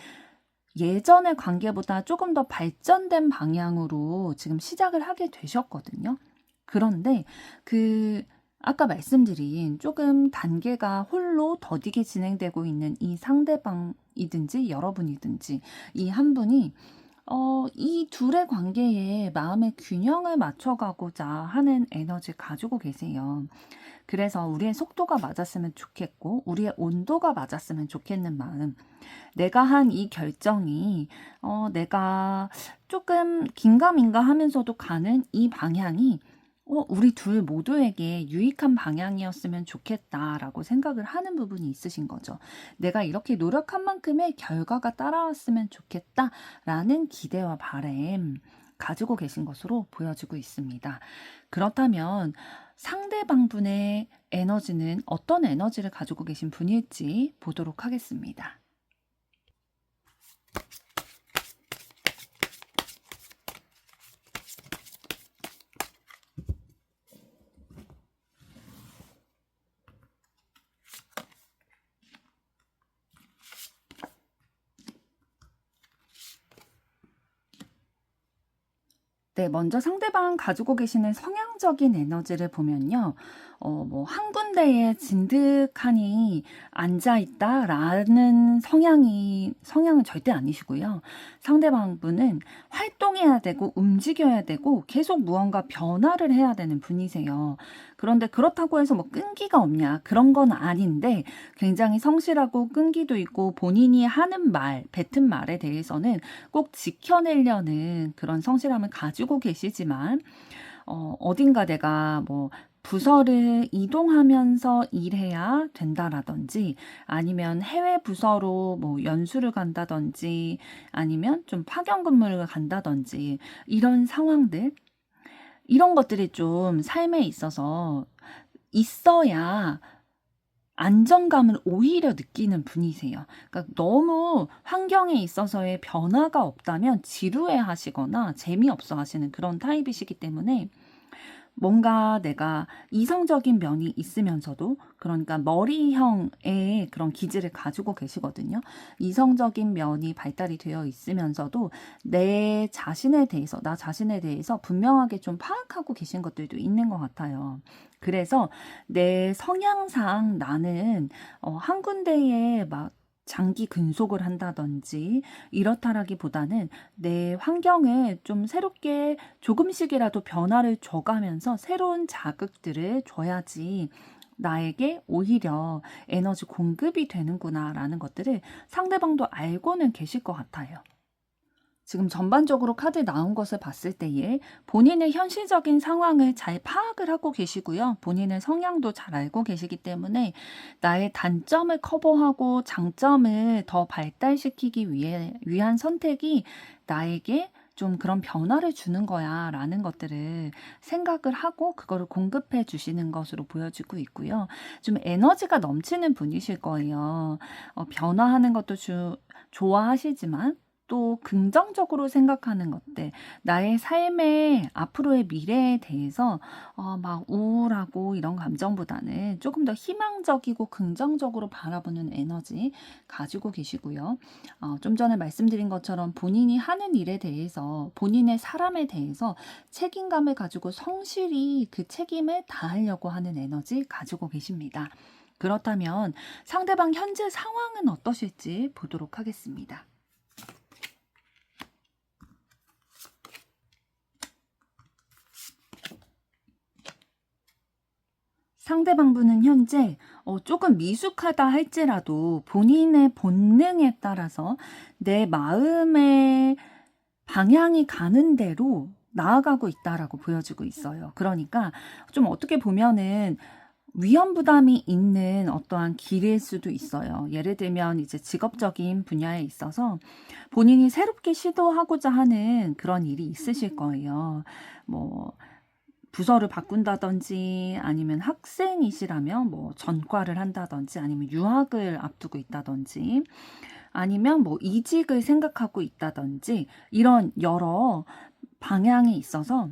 예전의 관계보다 조금 더 발전된 방향으로 지금 시작을 하게 되셨거든요. 그런데 아까 말씀드린 조금 단계가 홀로 더디게 진행되고 있는 이 상대방이든지 여러분이든지 이 한 분이 이 둘의 관계에 마음의 균형을 맞춰가고자 하는 에너지를 가지고 계세요. 그래서 우리의 속도가 맞았으면 좋겠고 우리의 온도가 맞았으면 좋겠는 마음. 내가 한 이 결정이 내가 조금 긴가민가 하면서도 가는 이 방향이 우리 둘 모두에게 유익한 방향이었으면 좋겠다라고 생각을 하는 부분이 있으신 거죠. 내가 이렇게 노력한 만큼의 결과가 따라왔으면 좋겠다라는 기대와 바람 가지고 계신 것으로 보여지고 있습니다. 그렇다면 상대방분의 에너지는 어떤 에너지를 가지고 계신 분일지 보도록 하겠습니다. 네, 먼저 상대방 가지고 계시는 성향적인 에너지를 보면요. 뭐, 한 군데에 진득하니 앉아있다라는 성향은 절대 아니시고요. 상대방 분은 활동해야 되고, 움직여야 되고, 계속 무언가 변화를 해야 되는 분이세요. 그런데 그렇다고 해서 뭐 끈기가 없냐, 그런 건 아닌데, 굉장히 성실하고 끈기도 있고, 본인이 하는 말, 뱉은 말에 대해서는 꼭 지켜내려는 그런 성실함을 가지고 계시지만, 어딘가 내가 뭐 부서를 이동하면서 일해야 된다라든지 아니면 해외 부서로 뭐 연수를 간다든지 아니면 좀 파견 근무를 간다든지 이런 상황들, 이런 것들이 좀 삶에 있어서 있어야 안정감을 오히려 느끼는 분이세요. 그러니까 너무 환경에 있어서의 변화가 없다면 지루해 하시거나 재미없어 하시는 그런 타입이시기 때문에 뭔가 내가 이성적인 면이 있으면서도 그러니까 머리형의 그런 기질을 가지고 계시거든요. 이성적인 면이 발달이 되어 있으면서도 나 자신에 대해서 분명하게 좀 파악하고 계신 것들도 있는 것 같아요. 그래서 내 성향상 나는 한 군데에 막 장기 근속을 한다든지 이렇다라기보다는 내 환경을 좀 새롭게 조금씩이라도 변화를 줘가면서 새로운 자극들을 줘야지 나에게 오히려 에너지 공급이 되는구나라는 것들을 상대방도 알고는 계실 것 같아요. 지금 전반적으로 카드 나온 것을 봤을 때에 본인의 현실적인 상황을 잘 파악을 하고 계시고요. 본인의 성향도 잘 알고 계시기 때문에 나의 단점을 커버하고 장점을 더 발달시키기 위한 선택이 나에게 좀 그런 변화를 주는 거야 라는 것들을 생각을 하고 그거를 공급해 주시는 것으로 보여지고 있고요. 좀 에너지가 넘치는 분이실 거예요. 변화하는 것도 좋아하시지만 또 긍정적으로 생각하는 것들, 나의 삶의 앞으로의 미래에 대해서 막 우울하고 이런 감정보다는 조금 더 희망적이고 긍정적으로 바라보는 에너지 가지고 계시고요. 좀 전에 말씀드린 것처럼 본인이 하는 일에 대해서 본인의 사람에 대해서 책임감을 가지고 성실히 그 책임을 다하려고 하는 에너지 가지고 계십니다. 그렇다면 상대방 현재 상황은 어떠실지 보도록 하겠습니다. 상대방분은 현재 조금 미숙하다 할지라도 본인의 본능에 따라서 내 마음의 방향이 가는 대로 나아가고 있다라고 보여지고 있어요. 그러니까 좀 어떻게 보면은 위험 부담이 있는 어떠한 길일 수도 있어요. 예를 들면 이제 직업적인 분야에 있어서 본인이 새롭게 시도하고자 하는 그런 일이 있으실 거예요. 뭐 부서를 바꾼다든지 아니면 학생이시라면 뭐 전과를 한다든지 아니면 유학을 앞두고 있다든지 아니면 뭐 이직을 생각하고 있다든지 이런 여러 방향에 있어서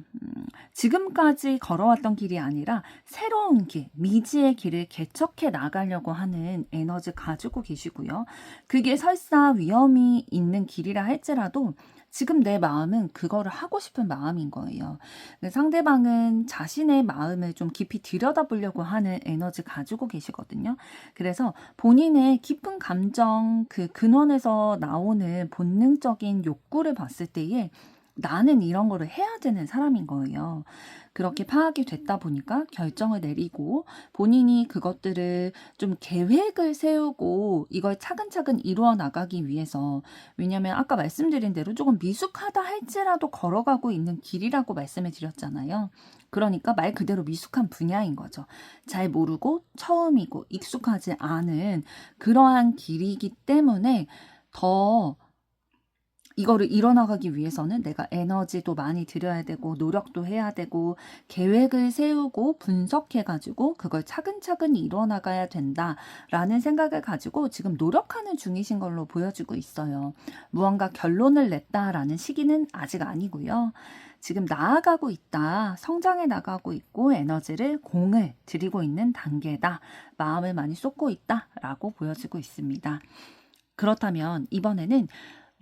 지금까지 걸어왔던 길이 아니라 새로운 길, 미지의 길을 개척해 나가려고 하는 에너지 가지고 계시고요. 그게 설사 위험이 있는 길이라 할지라도 지금 내 마음은 그거를 하고 싶은 마음인 거예요. 근데 상대방은 자신의 마음을 좀 깊이 들여다보려고 하는 에너지 가지고 계시거든요. 그래서 본인의 깊은 감정, 그 근원에서 나오는 본능적인 욕구를 봤을 때에 나는 이런 거를 해야 되는 사람인 거예요. 그렇게 파악이 됐다 보니까 결정을 내리고 본인이 그것들을 좀 계획을 세우고 이걸 차근차근 이루어 나가기 위해서, 왜냐면 아까 말씀드린 대로 조금 미숙하다 할지라도 걸어가고 있는 길이라고 말씀을 드렸잖아요. 그러니까 말 그대로 미숙한 분야인 거죠. 잘 모르고 처음이고 익숙하지 않은 그러한 길이기 때문에 더 이거를 이뤄나가기 위해서는 내가 에너지도 많이 들여야 되고 노력도 해야 되고 계획을 세우고 분석해가지고 그걸 차근차근 이뤄나가야 된다라는 생각을 가지고 지금 노력하는 중이신 걸로 보여지고 있어요. 무언가 결론을 냈다라는 시기는 아직 아니고요. 지금 나아가고 있다, 성장해 나가고 있고 에너지를 공을 들이고 있는 단계다, 마음을 많이 쏟고 있다라고 보여지고 있습니다. 그렇다면 이번에는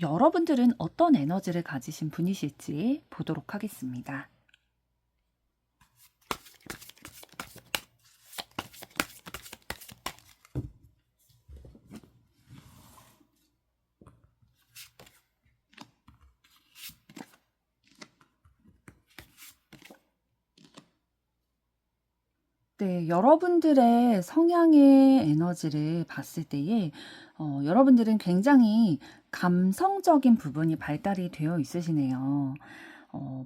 여러분들은 어떤 에너지를 가지신 분이실지 보도록 하겠습니다. 네, 여러분들의 성향의 에너지를 봤을 때에 여러분들은 굉장히 감성적인 부분이 발달이 되어 있으시네요.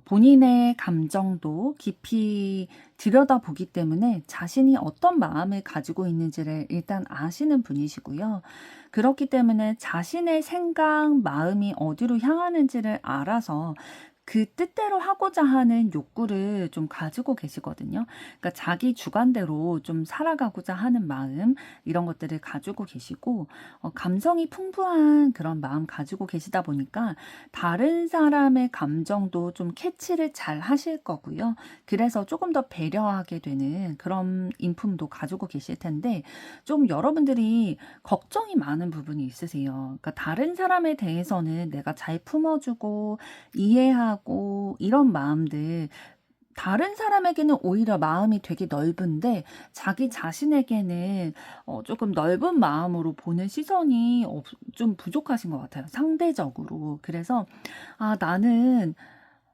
본인의 감정도 깊이 들여다보기 때문에 자신이 어떤 마음을 가지고 있는지를 일단 아시는 분이시고요. 그렇기 때문에 자신의 생각, 마음이 어디로 향하는지를 알아서 그 뜻대로 하고자 하는 욕구를 좀 가지고 계시거든요. 그러니까 자기 주관대로 좀 살아가고자 하는 마음, 이런 것들을 가지고 계시고, 감성이 풍부한 그런 마음 가지고 계시다 보니까 다른 사람의 감정도 좀 캐치를 잘 하실 거고요. 그래서 조금 더 배려하게 되는 그런 인품도 가지고 계실 텐데, 좀 여러분들이 걱정이 많은 부분이 있으세요. 그러니까 다른 사람에 대해서는 내가 잘 품어주고 이해하고 이런 마음들, 다른 사람에게는 오히려 마음이 되게 넓은데 자기 자신에게는 조금 넓은 마음으로 보는 시선이 좀 부족하신 것 같아요. 상대적으로. 그래서 나는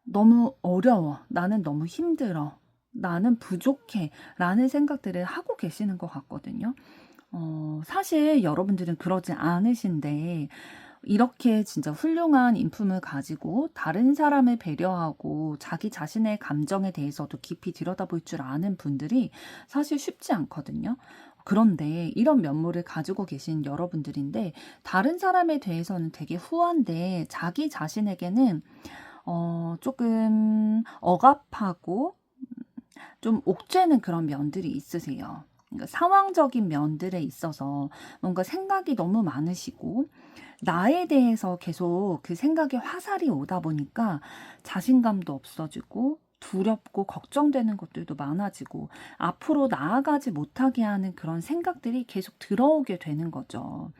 너무 어려워. 나는 너무 힘들어. 나는 부족해. 라는 생각들을 하고 계시는 것 같거든요. 사실 여러분들은 그러지 않으신데 이렇게 진짜 훌륭한 인품을 가지고 다른 사람을 배려하고 자기 자신의 감정에 대해서도 깊이 들여다볼 줄 아는 분들이 사실 쉽지 않거든요. 그런데 이런 면모를 가지고 계신 여러분들인데 다른 사람에 대해서는 되게 후한데 자기 자신에게는 조금 억압하고 좀 옥죄는 그런 면들이 있으세요. 그러니까 상황적인 면들에 있어서 뭔가 생각이 너무 많으시고 나에 대해서 계속 그 생각에 화살이 오다 보니까 자신감도 없어지고 두렵고 걱정되는 것들도 많아지고 앞으로 나아가지 못하게 하는 그런 생각들이 계속 들어오게 되는 거죠.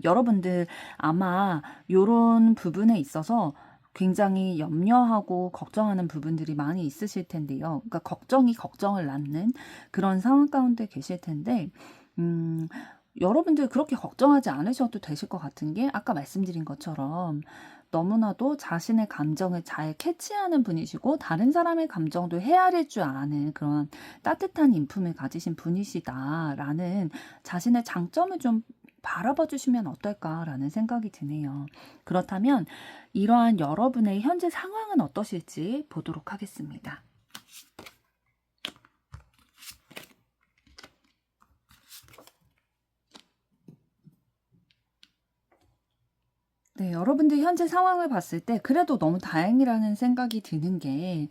여러분들 아마 요런 부분에 있어서 굉장히 염려하고 걱정하는 부분들이 많이 있으실 텐데요. 그러니까 걱정이 걱정을 낳는 그런 상황 가운데 계실 텐데, 여러분들 그렇게 걱정하지 않으셔도 되실 것 같은 게 아까 말씀드린 것처럼 너무나도 자신의 감정을 잘 캐치하는 분이시고 다른 사람의 감정도 헤아릴 줄 아는 그런 따뜻한 인품을 가지신 분이시다라는 자신의 장점을 좀 바라봐 주시면 어떨까라는 생각이 드네요. 그렇다면 이러한 여러분의 현재 상황은 어떠실지 보도록 하겠습니다. 네, 여러분들 현재 상황을 봤을 때 그래도 너무 다행이라는 생각이 드는 게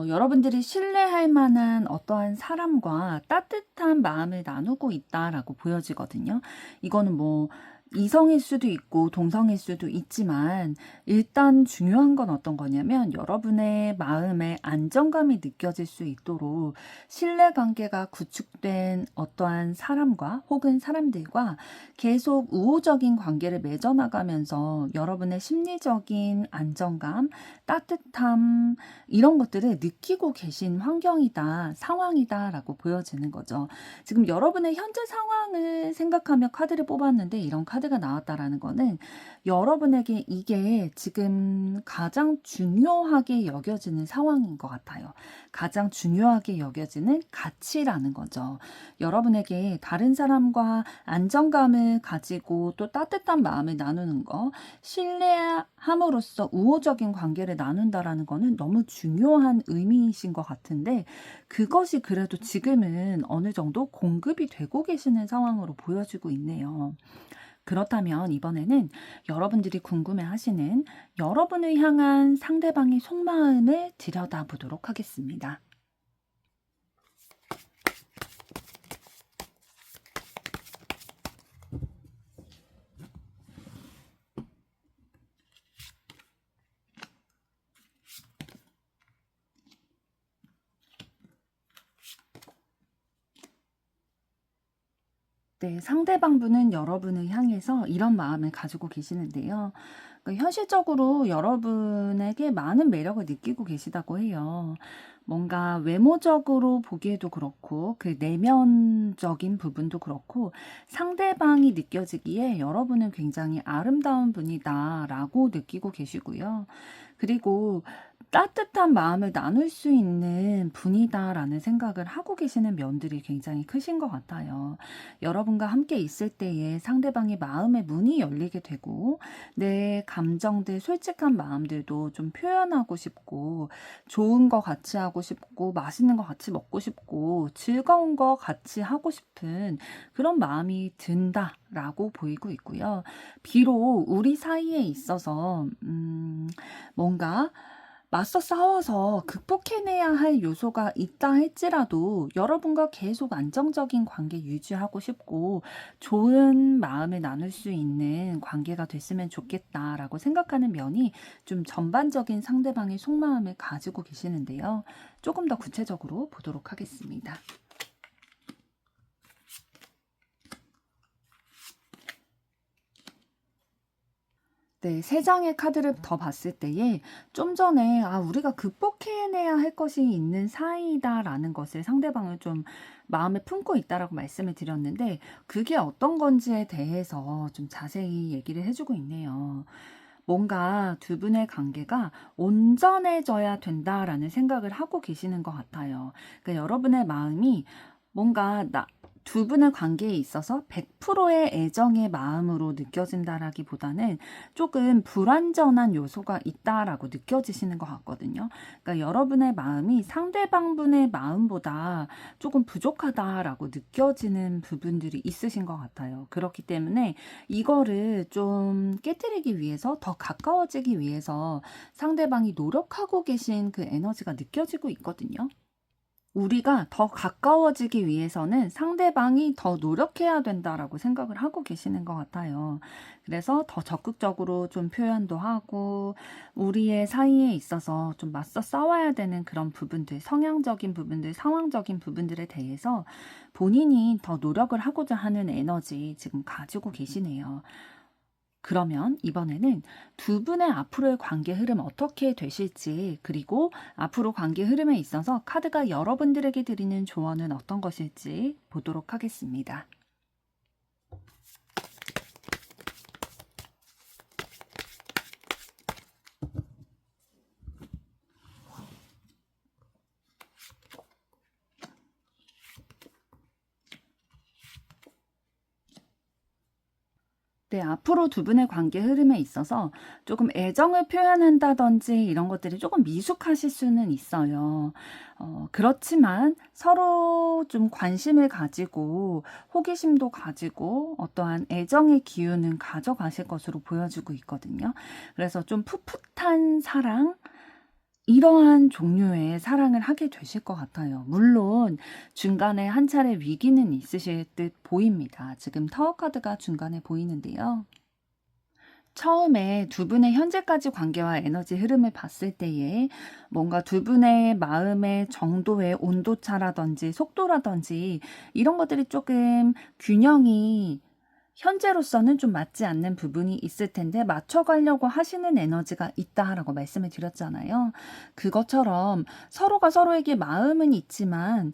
여러분들이 신뢰할 만한 어떠한 사람과 따뜻한 마음을 나누고 있다라고 보여지거든요. 이거는 뭐 이성일 수도 있고 동성일 수도 있지만 일단 중요한 건 어떤 거냐면 여러분의 마음에 안정감이 느껴질 수 있도록 신뢰관계가 구축된 어떠한 사람과 혹은 사람들과 계속 우호적인 관계를 맺어나가면서 여러분의 심리적인 안정감, 따뜻함 이런 것들을 느끼고 계신 환경이다, 상황이다 라고 보여지는 거죠. 지금 여러분의 현재 상황을 생각하며 카드를 뽑았는데 이런 카드가 나왔다라는 거는 여러분에게 이게 지금 가장 중요하게 여겨지는 상황인 것 같아요. 가장 중요하게 여겨지는 가치라는 거죠. 여러분에게 다른 사람과 안정감을 가지고 또 따뜻한 마음을 나누는 거, 신뢰함으로써 우호적인 관계를 나눈다라는 거는 너무 중요한 의미이신 것 같은데 그것이 그래도 지금은 어느 정도 공급이 되고 계시는 상황으로 보여지고 있네요. 그렇다면 이번에는 여러분들이 궁금해하시는 여러분을 향한 상대방의 속마음을 들여다보도록 하겠습니다. 네, 상대방분은 여러분을 향해서 이런 마음을 가지고 계시는데요. 현실적으로 여러분에게 많은 매력을 느끼고 계시다고 해요. 뭔가 외모적으로 보기에도 그렇고 그 내면적인 부분도 그렇고 상대방이 느껴지기에 여러분은 굉장히 아름다운 분이다라고 느끼고 계시고요. 그리고 따뜻한 마음을 나눌 수 있는 분이다라는 생각을 하고 계시는 면들이 굉장히 크신 것 같아요. 여러분과 함께 있을 때에 상대방의 마음의 문이 열리게 되고 내 감정들, 솔직한 마음들도 좀 표현하고 싶고 좋은 거 같이 하고 싶고 맛있는 거 같이 먹고 싶고 즐거운 거 같이 하고 싶은 그런 마음이 든다라고 보이고 있고요. 비록 우리 사이에 있어서 뭔가 맞서 싸워서 극복해내야 할 요소가 있다 할지라도 여러분과 계속 안정적인 관계 유지하고 싶고 좋은 마음을 나눌 수 있는 관계가 됐으면 좋겠다라고 생각하는 면이 좀 전반적인 상대방의 속마음을 가지고 계시는데요. 조금 더 구체적으로 보도록 하겠습니다. 네, 세 장의 카드를 더 봤을 때에 좀 전에 우리가 극복해내야 할 것이 있는 사이다라는 것을 상대방을 좀 마음에 품고 있다라고 말씀을 드렸는데 그게 어떤 건지에 대해서 좀 자세히 얘기를 해주고 있네요. 뭔가 두 분의 관계가 온전해져야 된다라는 생각을 하고 계시는 것 같아요. 그러니까 여러분의 마음이 뭔가 두 분의 관계에 있어서 100%의 애정의 마음으로 느껴진다라기보다는 조금 불완전한 요소가 있다라고 느껴지시는 것 같거든요. 그러니까 여러분의 마음이 상대방분의 마음보다 조금 부족하다라고 느껴지는 부분들이 있으신 것 같아요. 그렇기 때문에 이거를 좀 깨뜨리기 위해서 더 가까워지기 위해서 상대방이 노력하고 계신 그 에너지가 느껴지고 있거든요. 우리가 더 가까워지기 위해서는 상대방이 더 노력해야 된다라고 생각을 하고 계시는 것 같아요. 그래서 더 적극적으로 좀 표현도 하고 우리의 사이에 있어서 좀 맞서 싸워야 되는 그런 부분들, 성향적인 부분들, 상황적인 부분들에 대해서 본인이 더 노력을 하고자 하는 에너지 지금 가지고 계시네요. 그러면 이번에는 두 분의 앞으로의 관계 흐름 어떻게 되실지 그리고 앞으로 관계 흐름에 있어서 카드가 여러분들에게 드리는 조언은 어떤 것일지 보도록 하겠습니다. 네, 앞으로 두 분의 관계 흐름에 있어서 조금 애정을 표현한다든지 이런 것들이 조금 미숙하실 수는 있어요. 그렇지만 서로 좀 관심을 가지고 호기심도 가지고 어떠한 애정의 기운은 가져가실 것으로 보여지고 있거든요. 그래서 좀 풋풋한 사랑, 이러한 종류의 사랑을 하게 되실 것 같아요. 물론 중간에 한 차례 위기는 있으실 듯 보입니다. 지금 타워 카드가 중간에 보이는데요. 처음에 두 분의 현재까지 관계와 에너지 흐름을 봤을 때에 뭔가 두 분의 마음의 정도의 온도차라든지 속도라든지 이런 것들이 조금 균형이 현재로서는 좀 맞지 않는 부분이 있을 텐데 맞춰가려고 하시는 에너지가 있다라고 말씀을 드렸잖아요. 그것처럼 서로가 서로에게 마음은 있지만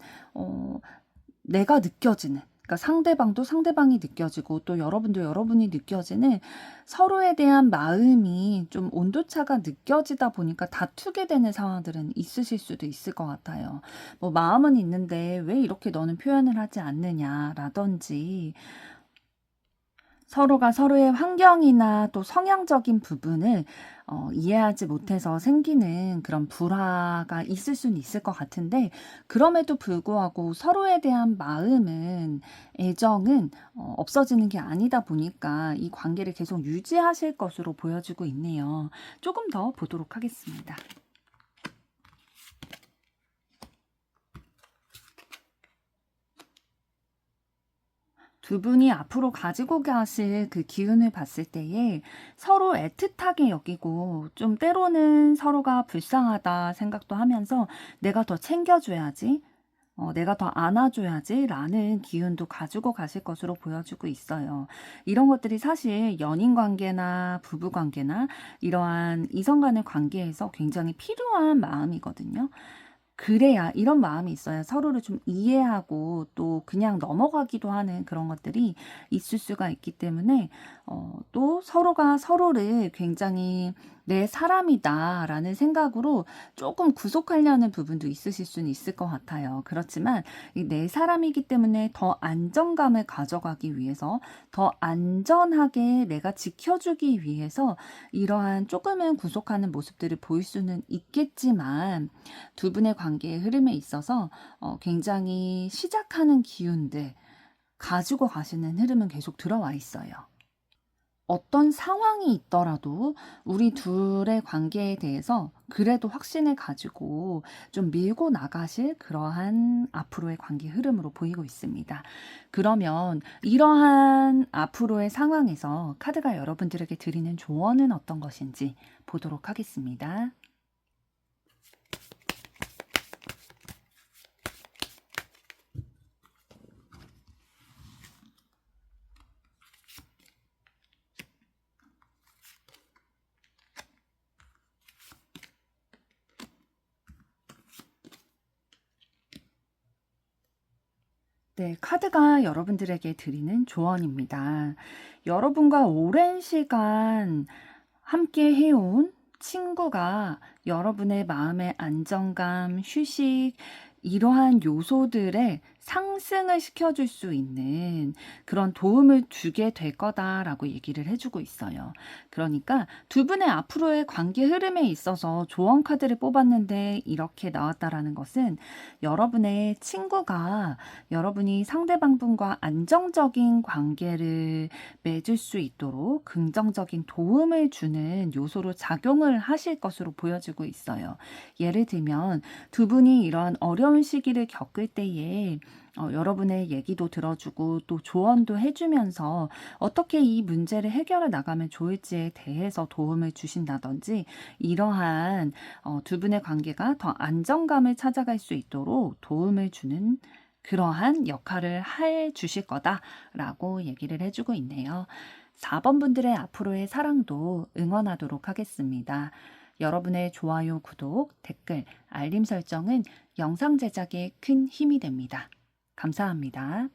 내가 느껴지는, 그러니까 상대방도 상대방이 느껴지고 또 여러분도 여러분이 느껴지는 서로에 대한 마음이 좀 온도차가 느껴지다 보니까 다투게 되는 상황들은 있으실 수도 있을 것 같아요. 뭐 마음은 있는데 왜 이렇게 너는 표현을 하지 않느냐라든지 서로가 서로의 환경이나 또 성향적인 부분을 이해하지 못해서 생기는 그런 불화가 있을 수는 있을 것 같은데, 그럼에도 불구하고 서로에 대한 마음은, 애정은 없어지는 게 아니다 보니까 이 관계를 계속 유지하실 것으로 보여지고 있네요. 조금 더 보도록 하겠습니다. 두 분이 앞으로 가지고 가실 그 기운을 봤을 때에 서로 애틋하게 여기고 좀 때로는 서로가 불쌍하다 생각도 하면서 내가 더 챙겨줘야지, 내가 더 안아줘야지 라는 기운도 가지고 가실 것으로 보여지고 있어요. 이런 것들이 사실 연인 관계나 부부 관계나 이러한 이성 간의 관계에서 굉장히 필요한 마음이거든요. 그래야 이런 마음이 있어야 서로를 좀 이해하고 또 그냥 넘어가기도 하는 그런 것들이 있을 수가 있기 때문에 또 서로가 서로를 굉장히 내 사람이다라는 생각으로 조금 구속하려는 부분도 있으실 수는 있을 것 같아요. 그렇지만 이 내 사람이기 때문에 더 안정감을 가져가기 위해서, 더 안전하게 내가 지켜주기 위해서 이러한 조금은 구속하는 모습들을 보일 수는 있겠지만, 두 분의 관계의 흐름에 있어서 굉장히 시작하는 기운들 가지고 가시는 흐름은 계속 들어와 있어요. 어떤 상황이 있더라도 우리 둘의 관계에 대해서 그래도 확신을 가지고 좀 밀고 나가실 그러한 앞으로의 관계 흐름으로 보이고 있습니다. 그러면 이러한 앞으로의 상황에서 카드가 여러분들에게 드리는 조언은 어떤 것인지 보도록 하겠습니다. 네, 카드가 여러분들에게 드리는 조언입니다. 여러분과 오랜 시간 함께 해온 친구가 여러분의 마음의 안정감, 휴식, 이러한 요소들에 상승을 시켜줄 수 있는 그런 도움을 주게 될 거다라고 얘기를 해주고 있어요. 그러니까 두 분의 앞으로의 관계 흐름에 있어서 조언 카드를 뽑았는데 이렇게 나왔다라는 것은 여러분의 친구가 여러분이 상대방분과 안정적인 관계를 맺을 수 있도록 긍정적인 도움을 주는 요소로 작용을 하실 것으로 보여지고 있어요. 예를 들면 두 분이 이런 어려운 시기를 겪을 때에 여러분의 얘기도 들어주고 또 조언도 해주면서 어떻게 이 문제를 해결해 나가면 좋을지에 대해서 도움을 주신다든지, 이러한 두 분의 관계가 더 안정감을 찾아갈 수 있도록 도움을 주는 그러한 역할을 해 주실 거다라고 얘기를 해주고 있네요. 4번 분들의 앞으로의 사랑도 응원하도록 하겠습니다. 여러분의 좋아요, 구독, 댓글, 알림 설정은 영상 제작에 큰 힘이 됩니다. 감사합니다.